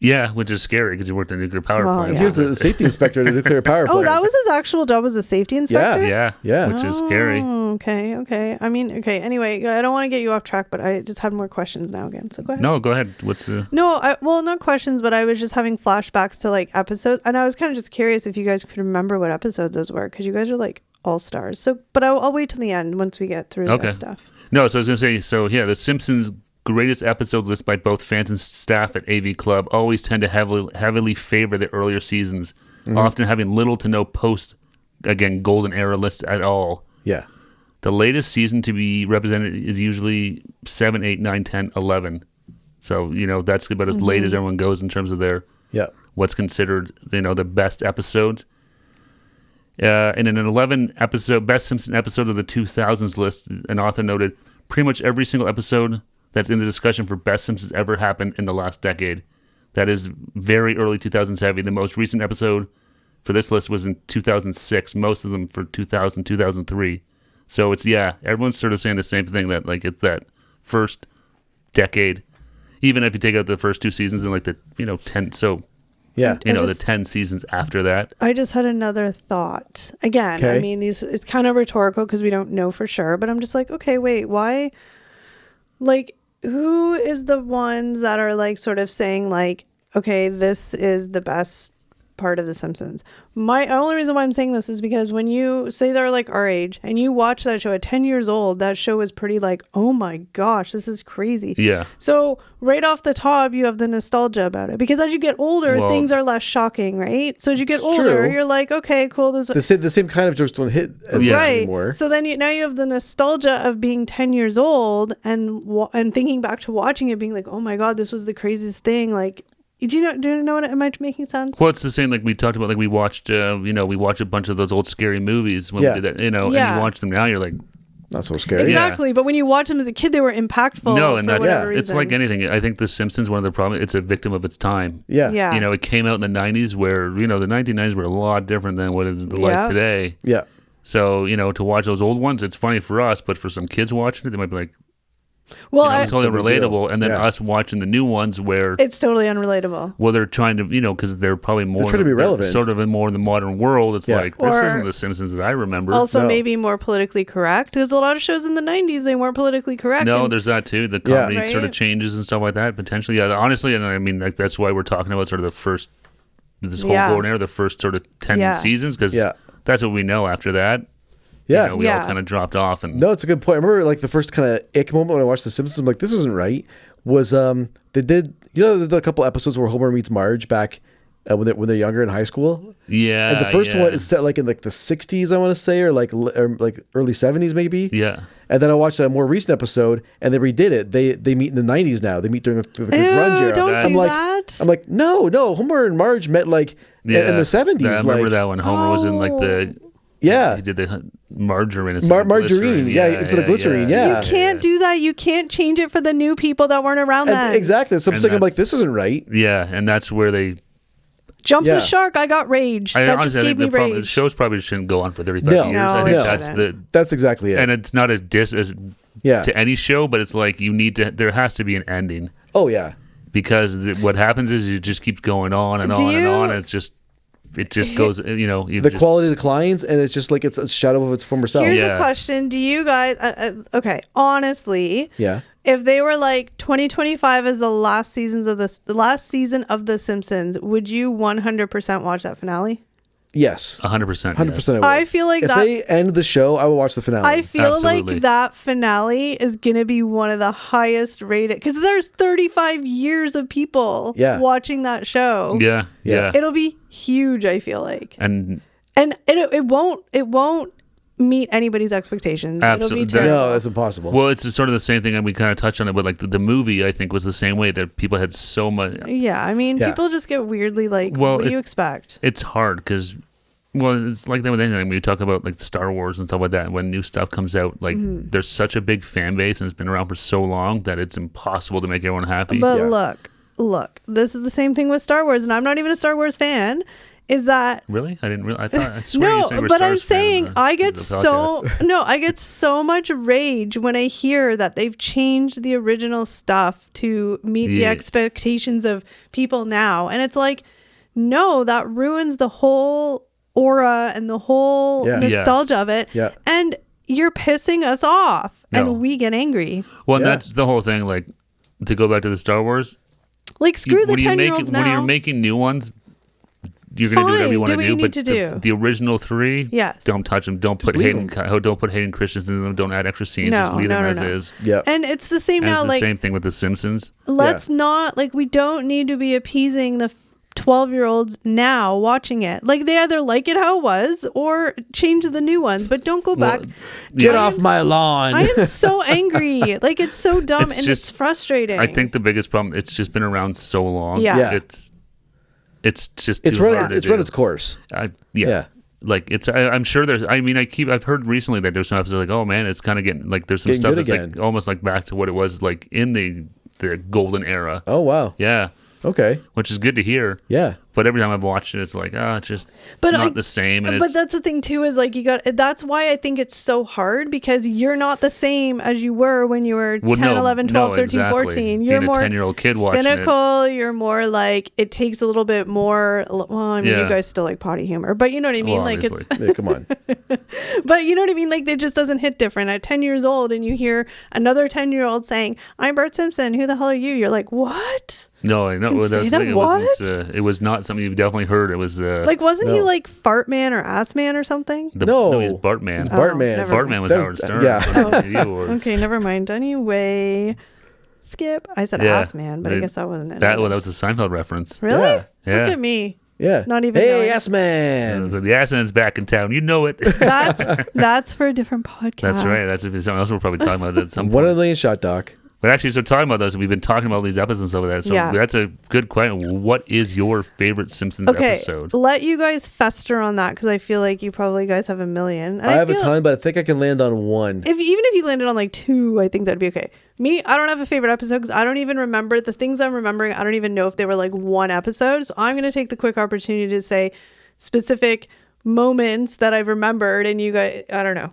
Yeah, which is scary because he worked in a nuclear power plant. He was the safety inspector at a nuclear power plant. Oh, that was his actual job, was a safety inspector? Yeah. Which is scary. Okay. I mean, okay. Anyway, I don't want to get you off track, but I just had more questions now again. So go ahead. No, go ahead. What's the... No, well, not questions, but I was just having flashbacks to like episodes. And I was kind of just curious if you guys could remember what episodes those were, because you guys are like all stars. So, but I'll wait till the end once we get through this stuff. No, so I was going to say, The Simpsons greatest episodes list by both fans and staff at AV Club always tend to heavily favor the earlier seasons, often having little to no post, again, golden era list at all. Yeah. The latest season to be represented is usually 7, 8, 9, 10, 11. So, that's about as late as everyone goes in terms of their what's considered, the best episodes. In an 11 episode, Best Simpson episode of the 2000s list, an author noted, pretty much every single episode that's in the discussion for Best Simpsons ever happened in the last decade. That is very early 2000s heavy. The most recent episode for this list was in 2006, most of them for 2000, 2003. So it's, everyone's sort of saying the same thing, that like it's that first decade, even if you take out the first 2 seasons and like the, 10, so the 10 seasons after that. I just had another thought. Again, okay. I mean, it's kind of rhetorical because we don't know for sure, but I'm just like, okay, wait, why? Like, who is the ones that are like sort of saying like, okay, this is the best part of The Simpsons? My only reason why I'm saying this is because when you say they're like our age and you watch that show at 10 years old, that show is pretty like, oh my gosh, this is crazy. Yeah. So right off the top, you have the nostalgia about it, because as you get older, things are less shocking, right? So as you get older, you're like, okay, cool. The same kind of jokes don't hit as much anymore. So then now you have the nostalgia of being 10 years old and thinking back to watching it, being like, oh my God, this was the craziest thing. Like, do you know what? Am I making sense? Well, it's the same like we talked about. Like we watched, we watched a bunch of those old scary movies when we did that. And you watch them now, you're like, not so scary. Exactly. Yeah. But when you watch them as a kid, they were impactful. No, and that's it's like anything. I think The Simpsons, one of the problems, it's a victim of its time. Yeah. It came out in the 90s where, the 1990s were a lot different than what it's like today. Yeah. So, to watch those old ones, it's funny for us, but for some kids watching it, they might be like, well, it's totally relatable. And then us watching the new ones where it's totally unrelatable. Well, they're trying to, because they're probably more trying to be relevant, sort of more in the modern world. It's like, this isn't The Simpsons that I remember. Also, maybe more politically correct, because a lot of shows in the 90s, they weren't politically correct. No, there's that too. The comedy sort of changes and stuff like that potentially. Yeah, honestly, and I mean, like that's why we're talking about sort of this whole golden era, the first sort of 10 seasons, because that's what we know after that. Yeah, we all kind of dropped off. And no, it's a good point. I remember like the first kind of ick moment when I watched The Simpsons. I'm like, this isn't right. Was they did a couple episodes where Homer meets Marge back when they're younger in high school. Yeah, and the first one it's set like in like the 60s, I want to say, or like early 70s maybe. Yeah. And then I watched a more recent episode, and they redid it. They meet in the 90s now. They meet during the grunge era. Don't do that. I'm like, no. Homer and Marge met like in the 70s. I remember that when Homer was in like the. Yeah, he did the margarine. Margarine, instead of glycerine. Yeah, you can't do that. You can't change it for the new people that weren't around then. Exactly. So I'm saying, I'm like, this isn't right. Yeah, and that's where they jump the shark. I got rage. That honestly, just gave me rage. The shows probably shouldn't go on for 35 years. I think that's exactly it. And it's not a diss to any show, but it's like there has to be an ending. Oh yeah, because what happens is it just keeps going on and on and on. And it just goes, the quality declines, and it's just like it's a shadow of its former self. Here's a question. Do you guys, honestly, if they were like 2025 is the last season of The Simpsons, would you 100% watch that finale? Yes. 100%. 100%. I feel like if they end the show, I will watch the finale. I feel like that finale is going to be one of the highest rated, because there's 35 years of people watching that show. Yeah. It'll be huge, I feel like. And it won't meet anybody's expectations. Absolutely. It'll be terrible. No, that's impossible. Well, it's sort of the same thing, and we kind of touched on it, but like the movie, I think, was the same way, that people had so much. Yeah, I mean, people just get weirdly like, what do you expect? It's hard because, it's like that with anything. When you talk about like Star Wars and stuff like that, when new stuff comes out, like there's such a big fan base and it's been around for so long that it's impossible to make everyone happy. But look, this is the same thing with Star Wars, and I'm not even a Star Wars fan. Is that really? I didn't realize. I swear you no, but I'm saying I get so much rage when I hear that they've changed the original stuff to meet the expectations of people now, and it's like, no, that ruins the whole aura and the whole nostalgia of it. Yeah. And you're pissing us off, and we get angry. Well, that's the whole thing. Like, to go back to the Star Wars, like screw the 10-year-olds now. When you're making new ones, you're going to do whatever you want to do, but the original 3, don't touch them. Don't put Hayden Christensen in them. Don't add extra scenes. Just leave them as is. Yeah. And it's the same now. It's the same thing with The Simpsons. Let's not, like, we don't need to be appeasing the 12-year-olds now watching it. Like, they either like it how it was or change the new ones, but don't go back. Get off my lawn. I am so angry. Like, it's so dumb it's frustrating. I think the biggest problem, it's just been around so long. Yeah. It's just too hard to do. Run its course. Yeah. Like I'm sure there's. I mean, I've heard recently that there's some episodes like, oh man, it's kind of getting like there's some stuff that's like almost like back to what it was like in the golden era. Oh wow. Yeah. Okay. Which is good to hear. Yeah. But every time I've watched it, it's like, it's just not the same. And but that's the thing too, is like that's why I think it's so hard, because you're not the same as you were when you were 10, 11, 12, 13, exactly. 14. You're being more a 10-year-old kid watching cynical. You're more like, it takes a little bit more. Well, I mean, you guys still like potty humor, but you know what I mean? Well, like, yeah, come on. But you know what I mean? Like, it just doesn't hit different. At 10 years old and you hear another 10-year-old saying, I'm Bart Simpson. Who the hell are you? You're like, what? No, I know. It was not something you've definitely heard. It was like, wasn't he like Fart Man or Ass Man or something? No, he was Bart Man. Bart Man was Howard Stern. Yeah. Okay, never mind. Anyway, skip. I said Ass Man, but I guess that wasn't it. That was a Seinfeld reference. Really? Yeah. Look at me. Yeah. Not even. Hey, Ass Man. So the Ass Man's back in town. You know it. That's for a different podcast. That's right. That's something else we're probably talking about at some point. 1 in a million shot, Doc. But actually, so talking about those, we've been talking about these episodes over that. So that's a good question. What is your favorite Simpsons episode? Let you guys fester on that, because I feel like you probably guys have a million. I have a ton, but I think I can land on one. Even if you landed on like 2, I think that'd be okay. Me, I don't have a favorite episode because I don't even remember the things I'm remembering. I don't even know if they were like one episode. So I'm going to take the quick opportunity to say specific moments that I've remembered, and you guys, I don't know.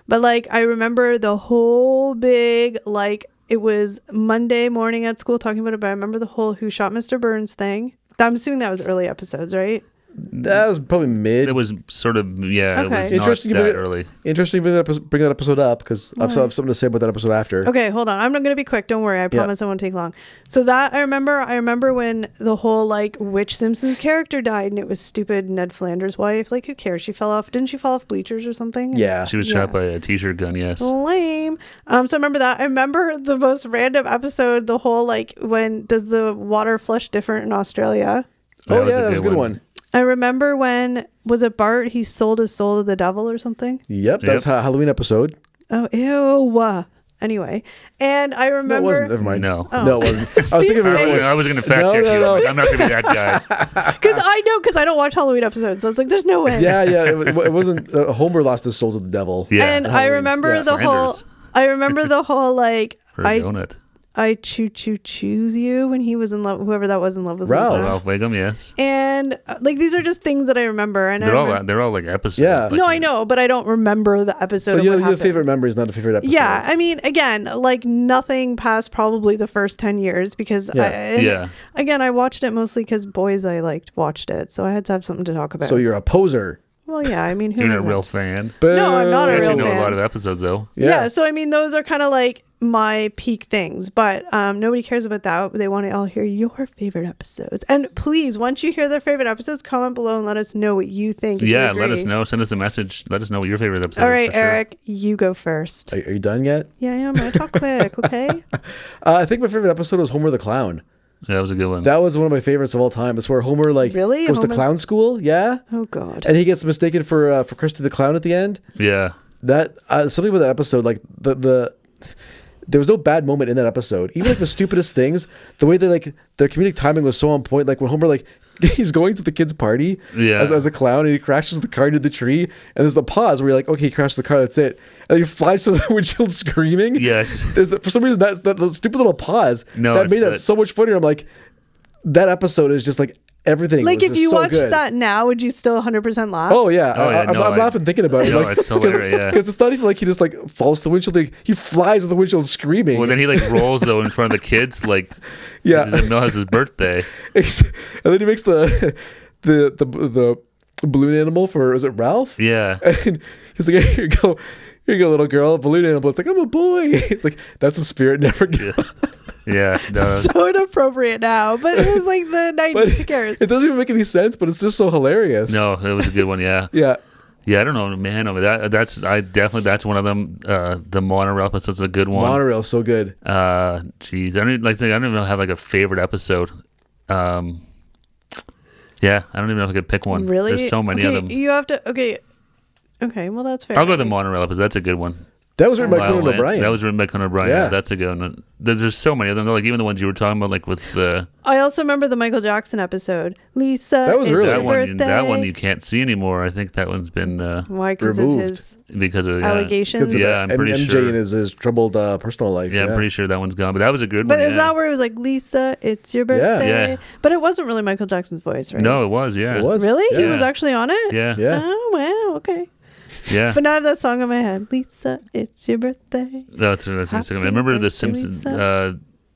But like, I remember the whole big, like, it was Monday morning at school talking about it, but I remember the whole Who Shot Mr. Burns thing. I'm assuming that was early episodes, right? That was probably mid. It was sort of, Okay. it was interesting not that early. Interesting to bring that episode up, because I still have something to say about that episode after. Okay, hold on. I'm not going to be quick. Don't worry. I promise I won't take long. So that I remember when the whole like which Simpsons character died, and it was stupid Ned Flanders' wife. Like, who cares? She fell off. Didn't she fall off bleachers or something? Yeah. She was shot by a t-shirt gun, yes. Lame. So I remember that. I remember the most random episode, the whole like, when does the water flush different in Australia? That was a good one. I remember when, was it Bart? He sold his soul to the devil or something? Yep, that was a Halloween episode. Oh, ew. Anyway, and I remember... No, it wasn't. Never mind. No. Oh. No, it wasn't. I was thinking I was going to fact check you. I'm not going to be that guy. Because I don't watch Halloween episodes. So I was like, there's no way. Yeah. It wasn't... Homer lost his soul to the devil. Yeah. And I remember the whole like... I choose you when he was in love, whoever that was in love with Ralph Wiggum, yes. And like, these are just things that I remember, and they're all like episodes. Yeah. Like, no, I know, but I don't remember the episode. So you have favorite memories, not a favorite episode. Yeah, I mean, again, like nothing past probably the first 10 years, because again, I watched it mostly because boys I liked watched it, so I had to have something to talk about. So you're a poser. Well, yeah, I mean, you're not a real fan. No, I'm not a real fan. You know a lot of episodes though. Yeah, so I mean, those are kind of like my peak things, but nobody cares about that. They want to all hear your favorite episodes. And please, once you hear their favorite episodes, comment below and let us know what you think. Yeah, let us know. Send us a message. Let us know what your favorite episode is. All right, Eric, you go first. Are you done yet? Yeah, I am. I talk quick, okay? I think my favorite episode was Homer the Clown. Yeah, that was a good one. That was one of my favorites of all time. It's where Homer goes to clown school. Yeah. Oh God. And he gets mistaken for Krusty the Clown at the end. Yeah. That something about that episode, like the there was no bad moment in that episode. Even like the stupidest things, the way they like their comedic timing was so on point. Like when Homer he's going to the kid's party as a clown, and he crashes the car into the tree, and there's the pause where you're like, okay, he crashed the car, that's it. And he flies to the windshield screaming. Yes. For some reason, that the stupid little pause that made that so much funnier. I'm like, that episode is just like everything. Like, if you watched that now, would you still 100% laugh? Oh yeah, I'm laughing thinking about it. No, it's hilarious. Yeah, because it's not even like he just like falls to the windshield. He flies to the windshield screaming. Well, then he like rolls though in front of the kids, like Millhouse's birthday, and then he makes the balloon animal for, was it Ralph? Yeah, and he's like, here you go, little girl, balloon animal. It's like, I'm a boy. It's like, that's the spirit, never give up. Yeah, no. So inappropriate now, but it was like the 90s. Who cares? It doesn't even make any sense, but it's just so hilarious. No, it was a good one. Yeah, yeah. I don't know, man. That's one of them. The monorail episode's a good one. Monorail's so good. Jeez, I don't even have like a favorite episode. Yeah, I don't even know if I could pick one. Really? There's so many of them. You have to. Okay. Well, that's fair. I'll go with the monorail episode. That's a good one. That was written by Conan O'Brien. That was written by Conan O'Brien. Yeah, that's a good one. There's so many of them. Like even the ones you were talking about, like with the. I also remember the Michael Jackson episode. Lisa. That was really that one you can't see anymore. I think that one's been removed because of allegations. Yeah, I'm pretty MJ sure. in his troubled personal life. Yeah, I'm pretty sure that one's gone. But that was a good but one. But is that where it was like, Lisa, it's your birthday? Yeah. But it wasn't really Michael Jackson's voice, right? No, it was. Yeah, it was. Really? Yeah. He was actually on it. Yeah. Oh wow. Okay. Yeah. But now I have that song in my head. Lisa, it's your birthday. That's a second. I remember the Simpsons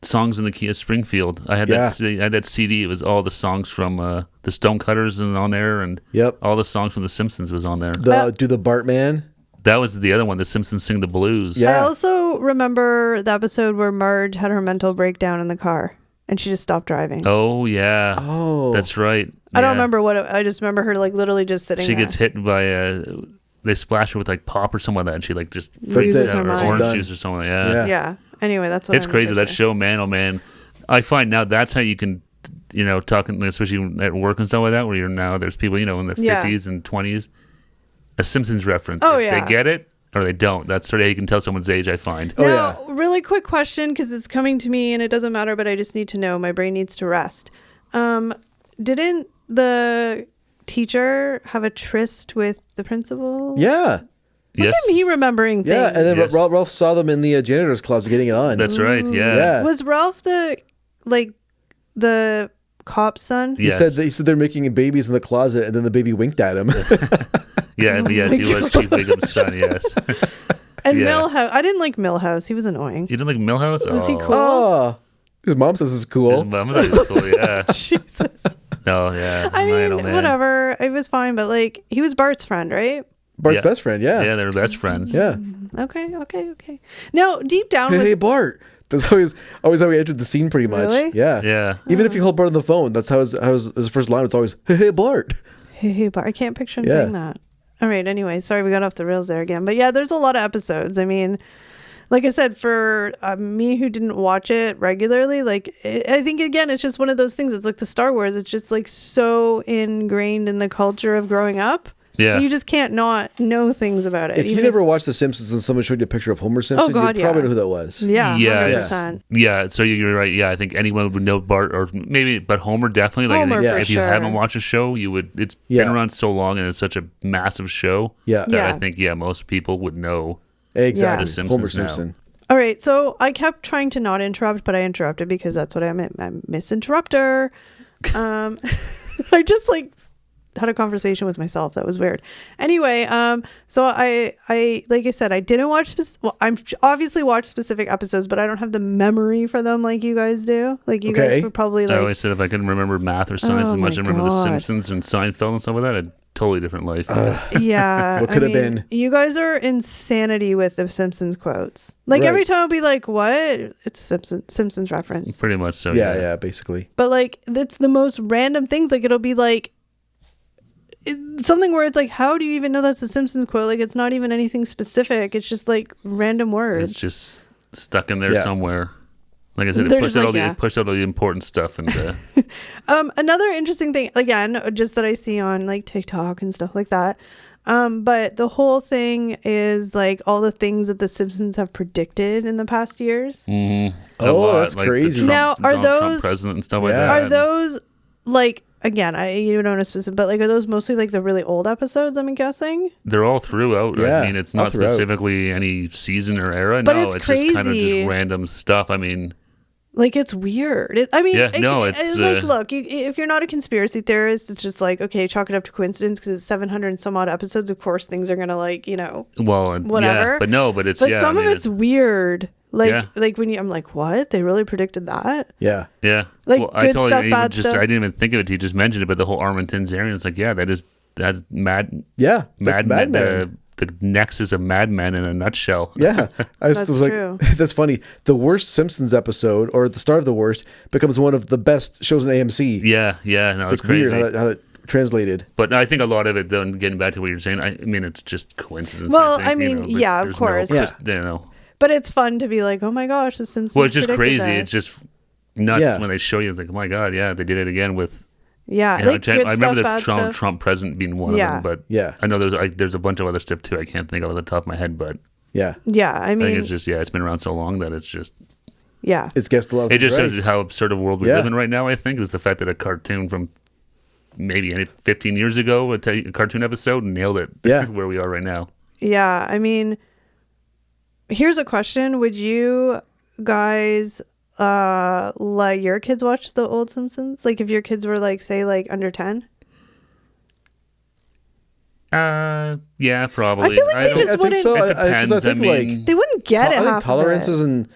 songs in the Key of Springfield. I had that CD. It was all the songs from the Stonecutters and on there, and all the songs from the Simpsons was on there. Do the Bartman. That was the other one. The Simpsons Sing the Blues. Yeah. I also remember the episode where Marge had her mental breakdown in the car and she just stopped driving. Oh yeah. Oh, that's right. I don't remember I just remember her like literally just sitting. She there. gets hit by they splash her with like pop or something like that, and she like just loses her or mind. orange juice or something. Yeah. Anyway, that's what it's crazy. That show, man, oh man. I find now that's how you can, talking, especially at work and stuff like that, where there's people, in their 50s and 20s, a Simpsons reference. If they get it or they don't, that's sort of how you can tell someone's age, I find. Now, really quick question, because it's coming to me and it doesn't matter, but I just need to know. My brain needs to rest. Didn't the teacher have a tryst with the principal? Yeah. Look at me remembering things. Yeah, and then Ralph saw them in the janitor's closet getting it on. That's right, yeah. Was Ralph the cop's son? He said they're making babies in the closet, and then the baby winked at him. Yes, he was Chief Wiggum's son, yes. And Milhouse. I didn't like Milhouse. He was annoying. You didn't like Milhouse? Was he cool? Oh, his mom says it's cool. His mom thought he was cool, yeah. Jesus. No, yeah. I mean, whatever. It was fine, but he was Bart's friend, right? Bart's best friend, yeah. Yeah, they were best friends. Yeah. Okay. Now, deep down, hey, Bart. That's always how we entered the scene, pretty much. Really? Yeah. Yeah. Even if you hold Bart on the phone, that's how his first line was always, hey, Bart. Hey, Bart. I can't picture him saying that. All right. Anyway, sorry we got off the rails there again. But yeah, there's a lot of episodes. I mean, like I said, for me who didn't watch it regularly, I think, again, it's just one of those things. It's like the Star Wars. It's just so ingrained in the culture of growing up. Yeah. You just can't not know things about it. If you never watched The Simpsons and someone showed you a picture of Homer Simpson, you'd probably know who that was. Yeah. Yeah. 100%. Yeah. So you're right. Yeah. I think anyone would know Bart but Homer definitely. If you haven't watched a show, you would. It's been around so long and it's such a massive show. Yeah. That I think most people would know. Exactly. The Simpsons Homer Simpson. now. All right. So I kept trying to not interrupt, but I interrupted because that's what I'm a misinterrupter. I just had a conversation with myself. That was weird. Anyway, so I like I said, I didn't watch I'm obviously watched specific episodes, but I don't have the memory for them like you guys do. Like you guys were probably I always said if I couldn't remember math or science as much as I remember The Simpsons and Seinfeld and stuff like that, I'd totally different life. Yeah. What could have been? You guys are insanity with the Simpsons quotes. Every time I'll be like, what? It's a Simpsons reference. Pretty much so. Yeah, basically. But it's the most random things. It'll be something where it's how do you even know that's a Simpsons quote? It's not even anything specific. It's just random words. It's just stuck in there somewhere. Like I said, it pushed out all the important stuff. And another interesting thing, again, just that I see on TikTok and stuff like that. But the whole thing is all the things that the Simpsons have predicted in the past years. Mm-hmm. That's crazy. Now, are those Trump president and stuff like that? Are those again, you don't know specific, but are those mostly the really old episodes? I'm guessing they're all throughout. Yeah, I mean, it's not specifically any season or era. But no, it's just kind of just random stuff. I mean, it's weird. It's look, if you're not a conspiracy theorist, it's just okay, chalk it up to coincidence because it's 700 and some odd episodes. Of course, things are gonna whatever. Yeah, but it's some of it's weird. When I'm what? They really predicted that? Yeah. Yeah. Good I stuff, bad stuff. I didn't even think of it. You just mentioned it, but the whole Armington's area, it's that's mad. Yeah. That's Mad Men. The nexus of Mad Men in a nutshell. Yeah. I was true. That's funny. The worst Simpsons episode, or at the start of the worst, becomes one of the best shows on AMC. Yeah. Yeah. No, it's crazy. Weird how that translated. But I think a lot of it, though, getting back to what you're saying, I mean, it's just coincidence. Well, of course. But it's fun to be oh my gosh, the Simpsons. Well, it's just crazy. This. It's just nuts when they show you. It's oh my god, yeah, they did it again with Yeah, I remember the Trump president being one of them, but I know there's a bunch of other stuff too. I can't think of it off the top of my head, but I think it's just it's been around so long that it's just it's guessed a lot. It just shows how absurd a world we live in right now. I think is the fact that a cartoon from maybe 15 years ago, a cartoon episode, nailed it. Where we are right now. Yeah, I mean, here's a question: would you guys let your kids watch the old Simpsons? Like, if your kids were like, say, like under 10? Yeah, probably. I feel like they just wouldn't. So. It depends. I think they wouldn't get it. I think tolerances and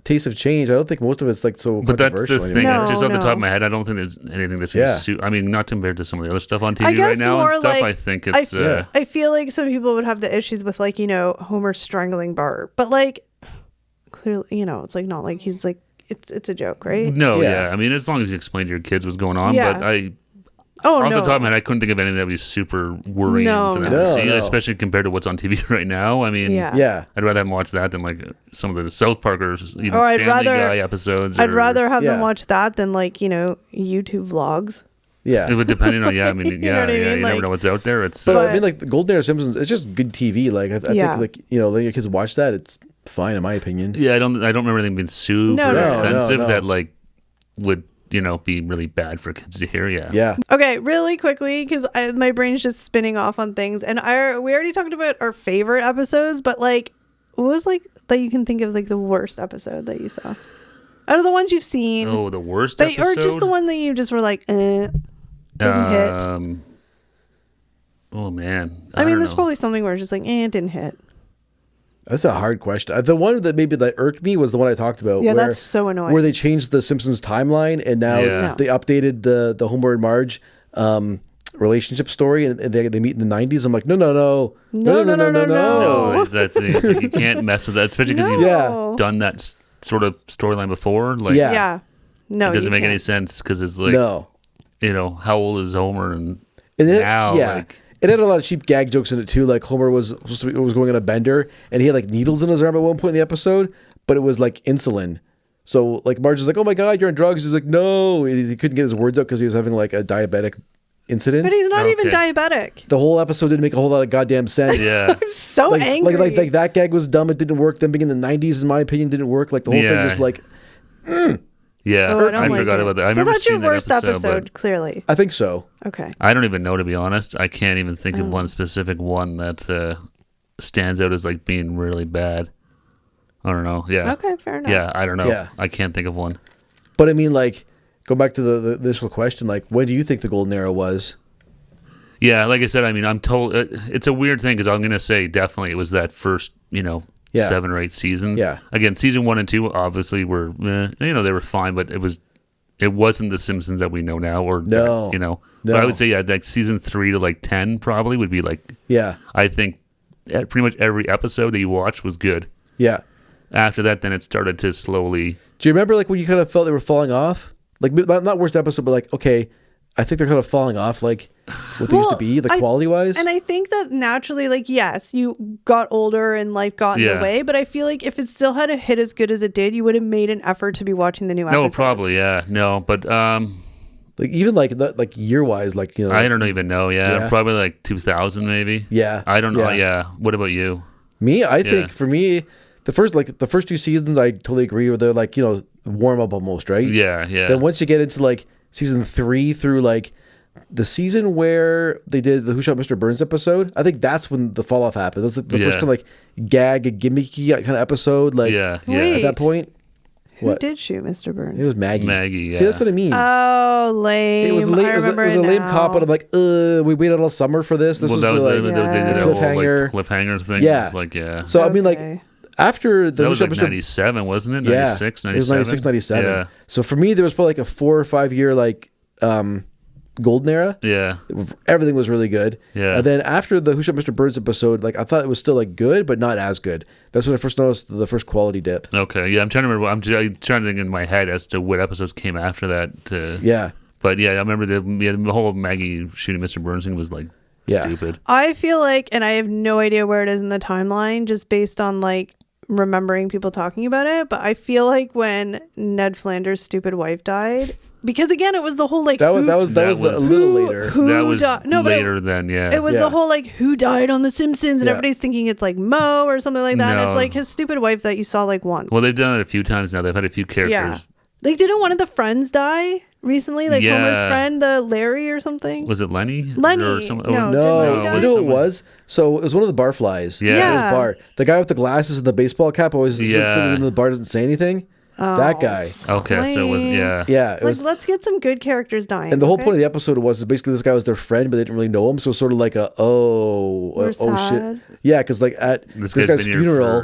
tastes have changed. I don't think most of it's like so but controversial. That's the thing. Just off the top of my head, I don't think there's anything that's I mean, not compared to some of the other stuff on TV right now and stuff. I think it's. I feel like some people would have the issues with, like, you know, Homer strangling Bart, but like clearly, you know, it's like not like he's like it's a joke, right? No, I mean, as long as you explain to your kids what's going on, but off the top of my head, I couldn't think of anything that would be super worrying for them to see, especially compared to what's on TV right now. I mean, I'd rather have them watch that than like some of the South Park or even Family Guy episodes. I'd rather have them watch that than, like, you know, YouTube vlogs. Yeah, it would depending on I mean, you never know what's out there. It's but I mean, like the Golden Era Simpsons, it's just good TV. Like I think, like, you know, letting your kids watch that, it's fine in my opinion. Yeah, I don't remember anything being super offensive that like would, you know, be really bad for kids to hear. Yeah. Okay, really quickly, because my brain's just spinning off on things, and we already talked about our favorite episodes, but like, what was like that you can think of, like the worst episode that you saw out of the ones you've seen? Oh, the worst episode, or just the one that you just were like, didn't hit. Oh man, I mean, there's probably something where it's just like, it didn't hit. That's a hard question. The one that maybe that irked me was the one I talked about. Yeah, that's so annoying. Where they changed the Simpsons timeline and now they updated the Homer and Marge relationship story and they meet in the 90s. I'm like, no. No, that's like, you can't mess with that, especially because you've done that sort of storyline before. Like, no, it doesn't make any sense because it's like, you know, how old is Homer and then, now? Like, it had a lot of cheap gag jokes in it too. Like Homer was going on a bender and he had like needles in his arm at one point in the episode, but it was like insulin. So like Marge is like, "Oh my God, you're on drugs." He's like, "No," he couldn't get his words out because he was having like a diabetic incident. But he's not even diabetic. The whole episode didn't make a whole lot of goddamn sense. Yeah, I'm so angry. Like that gag was dumb. It didn't work. Them being in the 90s, in my opinion, didn't work. Like the whole thing was like. Yeah, I forgot about that. I remember that's seeing your worst that episode, clearly. I think so. Okay. I don't even know, to be honest. I can't even think of one specific one that stands out as like being really bad. I don't know. Yeah. Okay, fair enough. Yeah, I don't know. Yeah. I can't think of one. But I mean, like, go back to the initial question. Like, when do you think the Golden Era was? Yeah, like I said, I mean, I'm told it's a weird thing because I'm going to say definitely it was that first, you know, 7 or 8 seasons. Yeah. Again, season 1 and 2 obviously were, you know, they were fine, but it wasn't the Simpsons that we know now, or no, you know. No. But I would say like season 3 to like 10 probably would be like. Yeah. I think pretty much every episode that you watched was good. Yeah. After that, then it started to slowly. Do you remember like when you kind of felt they were falling off? Like not worst episode, but like, okay, I think they're kind of falling off, like what they used to be, like quality wise. And I think that naturally, like, yes, you got older and life got in the way, but I feel like if it still had a hit as good as it did, you would have made an effort to be watching the new episode. No, probably, no, but like even like year wise, like, you know, I don't even know. Yeah, probably like 2000 maybe. Yeah, I don't know. Yeah, what about you? Me, I think for me, the first 2 seasons, I totally agree with. They're like, you know, warm up almost, right? Yeah. Then once you get into like season 3 through like the season where they did the Who Shot Mr. Burns episode, I think that's when the fall off happened. That's the first kind of like gimmicky kind of episode. Like, Wait, at that point, who did shoot Mr. Burns? It was Maggie. Yeah. See, that's what I mean. Oh, lame. It was lame. It was a lame cop, but I'm like, we waited all summer for this. This was that like cliffhanger. Cliffhanger thing. Yeah. It was like, So I mean, like, after the that was like 97, wasn't it? 96, 97? It was 96, 97. Yeah. So for me, there was probably like a 4 or 5 year like golden era. Yeah. Everything was really good. Yeah. And then after the Who Shot Mr. Burns episode, like I thought it was still like good, but not as good. That's when I first noticed the first quality dip. Okay. Yeah, I'm trying to remember. I'm trying to think in my head as to what episodes came after that. Yeah. But yeah, I remember the whole Maggie shooting Mr. Burns thing was like stupid. I feel like, and I have no idea where it is in the timeline, just based on like remembering people talking about it, but I feel like when Ned Flanders' stupid wife died, because again, it was the whole like that was a little later. That was later than It was the whole like who died on The Simpsons, and everybody's thinking it's like Mo or something like that. And it's like his stupid wife that you saw like once. Well, they've done it a few times now. They've had a few characters. Yeah. Like, didn't one of the friends die recently? Like Homer's friend, Larry or something? Was it Lenny? Lenny. Or something? No. You know what it was? So it was one of the barflies. Yeah. It was Bart. The guy with the glasses and the baseball cap always sits in the bar, doesn't say anything. That guy. Okay, so it was it was, let's get some good characters dying. And the whole point of the episode was basically this guy was their friend, but they didn't really know him, so it was sort of like oh shit, yeah, because like at this guy's funeral,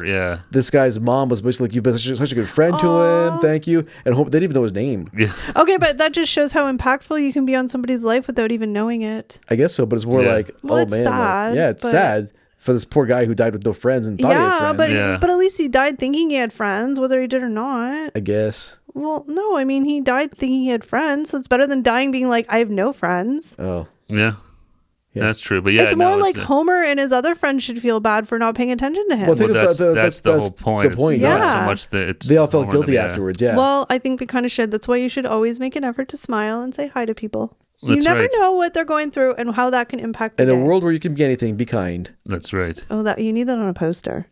this guy's mom was basically like, you've been such a good friend to him, thank you, and they didn't even know his name. Yeah. Okay, but that just shows how impactful you can be on somebody's life without even knowing it. I guess so, but it's more like, it's man, sad, it's sad for this poor guy who died with no friends and thought he had friends. But at least he died thinking he had friends, whether he did or not. I guess. Well, no, I mean, he died thinking he had friends, so it's better than dying being like, I have no friends. Oh. Yeah. That's true. But it's more like Homer and his other friends should feel bad for not paying attention to him. Well, that's the whole point. The point, not so much that they all felt guilty afterwards, Well, I think they kind of should. That's why you should always make an effort to smile and say hi to people. That's you never know what they're going through and how that can impact them. In a world where you can be anything, be kind. That's right. Oh, you need that on a poster.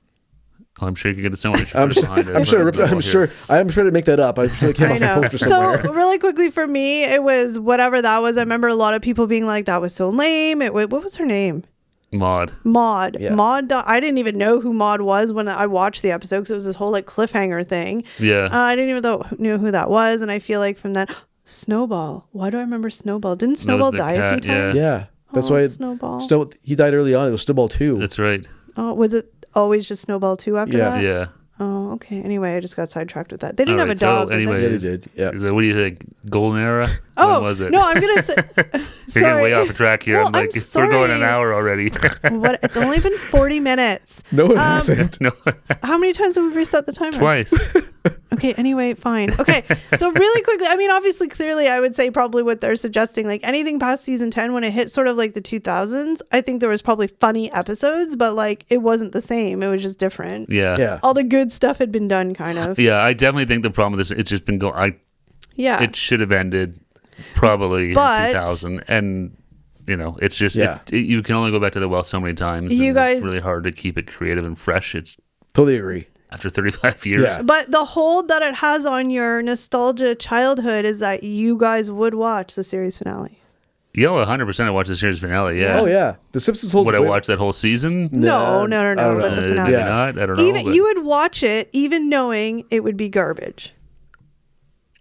I'm sure you can get it somewhere. I'm sure to make that up. I'm sure it came off a poster somewhere. So really quickly for me, it was whatever that was. I remember a lot of people being like, that was so lame. What was her name? Maud. Yeah. Maud. I didn't even know who Maud was when I watched the episode because it was this whole like cliffhanger thing. Yeah. I didn't even know who that was. And I feel like from that, Snowball. Why do I remember Snowball? Didn't Snowball die a few times? Yeah. That's why Snowball. He died early on. It was Snowball 2. That's right. Oh, was it always just Snowball 2 after that? Yeah. Oh, okay. Anyway, I just got sidetracked with that. They didn't have a dog. So anyway, they did. Yeah. What do you think? Golden era? Oh, when was it? No, I'm gonna say. You're getting way off track here. Well, I'm like, we're going an hour already. What? It's only been 40 minutes. No, it hasn't. No. How many times have we reset the timer? Twice. Okay. Anyway, fine. Okay. So really quickly, I mean, obviously, clearly, I would say probably what they're suggesting, like anything past season 10, when it hit sort of like the 2000s, I think there was probably funny episodes, but like it wasn't the same. It was just different. Yeah. All the good stuff had been done, kind of. Yeah, I definitely think the problem with this, it's just been going. It should have ended probably in 2000, and it's just you can only go back to the well so many times. It's really hard to keep it creative and fresh. It's totally agree. After 35 years. Yeah. But the hold that it has on your nostalgia childhood is that you guys would watch the series finale. Yo, 100% I watched the series finale, yeah. Oh, yeah. The Simpsons holds. Would I watch that whole season? No. I don't But know. the finale. Maybe not. I don't know. You would watch it even knowing it would be garbage.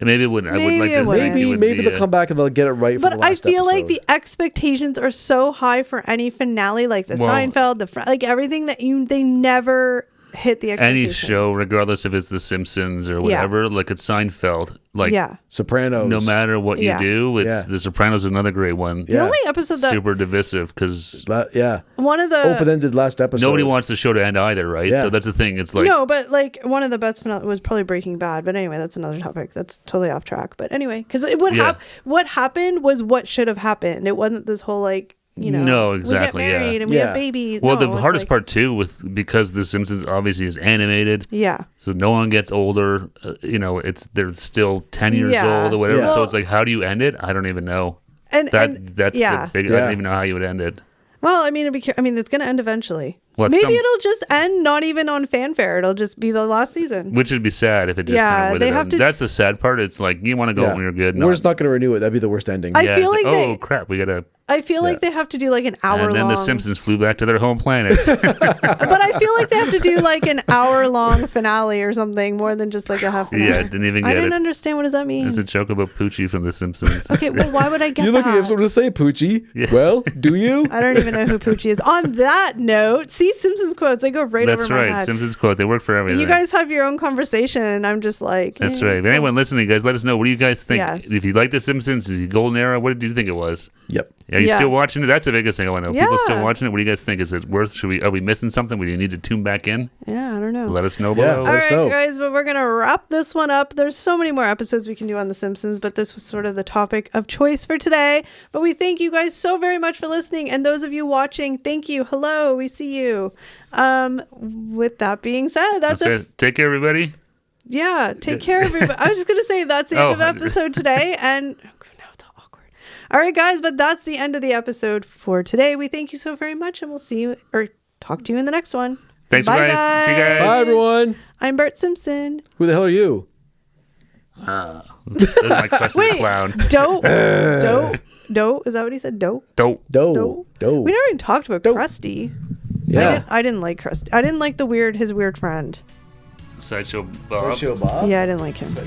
Maybe it wouldn't. I would like to think it would maybe they'll come back and they'll get it right. But I feel like the expectations are so high for any finale, like the Seinfeld, like everything that they never hit the expectations. Any show, regardless if it's The Simpsons or whatever, like it's Seinfeld, like Sopranos. No matter what you do, it's The Sopranos is another great one. The only episode that super divisive because one of the open-ended last episode. Nobody wants the show to end either, right? So that's the thing. It's like no, but like one of the best finale was probably Breaking Bad. But anyway, that's another topic. That's totally off track. But anyway, because it would what happened was what should have happened. It wasn't this whole like. No, exactly. We get married and we have babies. Well, the hardest part too, because The Simpsons obviously is animated. Yeah. So no one gets older. They're still 10 years old or whatever. Yeah. So it's like, how do you end it? I don't even know. That's the big. I don't even know how you would end it. Well, I mean, it's going to end eventually. Well, maybe it'll just end not even on fanfare. It'll just be the last season. Which would be sad if it just kind of withered out. That's the sad part. It's like you want to go when you're good. We're just not going to renew it. That'd be the worst ending. I feel like crap, we got to. I feel like they have to do like an hour long. And then the Simpsons flew back to their home planet. But I feel like they have to do like an hour long finale or something more than just like a half an hour. Yeah, didn't even get it. I didn't understand. What does that mean? It's a joke about Poochie from The Simpsons. Okay, well, why would I get You're looking at someone to say Poochie. Yeah. Well, do you? I don't even know who Poochie is. On that note, see Simpsons quotes. They go right over my head. That's right. Simpsons quote. They work for everything. You guys have your own conversation, and I'm just like. That's right. If anyone listening, guys, let us know. What do you guys think? Yes. If you like The Simpsons, the Golden Era, what did you think it was? Yep. Are you still watching it? That's the biggest thing I want to know. Yeah. People still watching it? What do you guys think? Is it worth? Are we missing something? Would you need to tune back in? Yeah, I don't know. Let us know below. All right, guys, but we're going to wrap this one up. There's so many more episodes we can do on The Simpsons, but this was sort of the topic of choice for today. But we thank you guys so very much for listening. And those of you watching, thank you. Hello, we see you. With that being said, that's it. Take care, everybody. Yeah, take care, everybody. I was just going to say that's the end of episode today. And now it's all awkward. All right, guys, but that's the end of the episode for today. We thank you so very much, and we'll see you or talk to you in the next one. Thanks, guys. See you guys. Bye, everyone. I'm Bert Simpson. Who the hell are you? That's my question. Wait, clown. Dope. Is that what he said? Dope. Dope. We never even talked about Krusty. Yeah. I didn't like Krusty. I didn't like his weird friend. Sideshow Bob. Sideshow Bob? Yeah, I didn't like him. So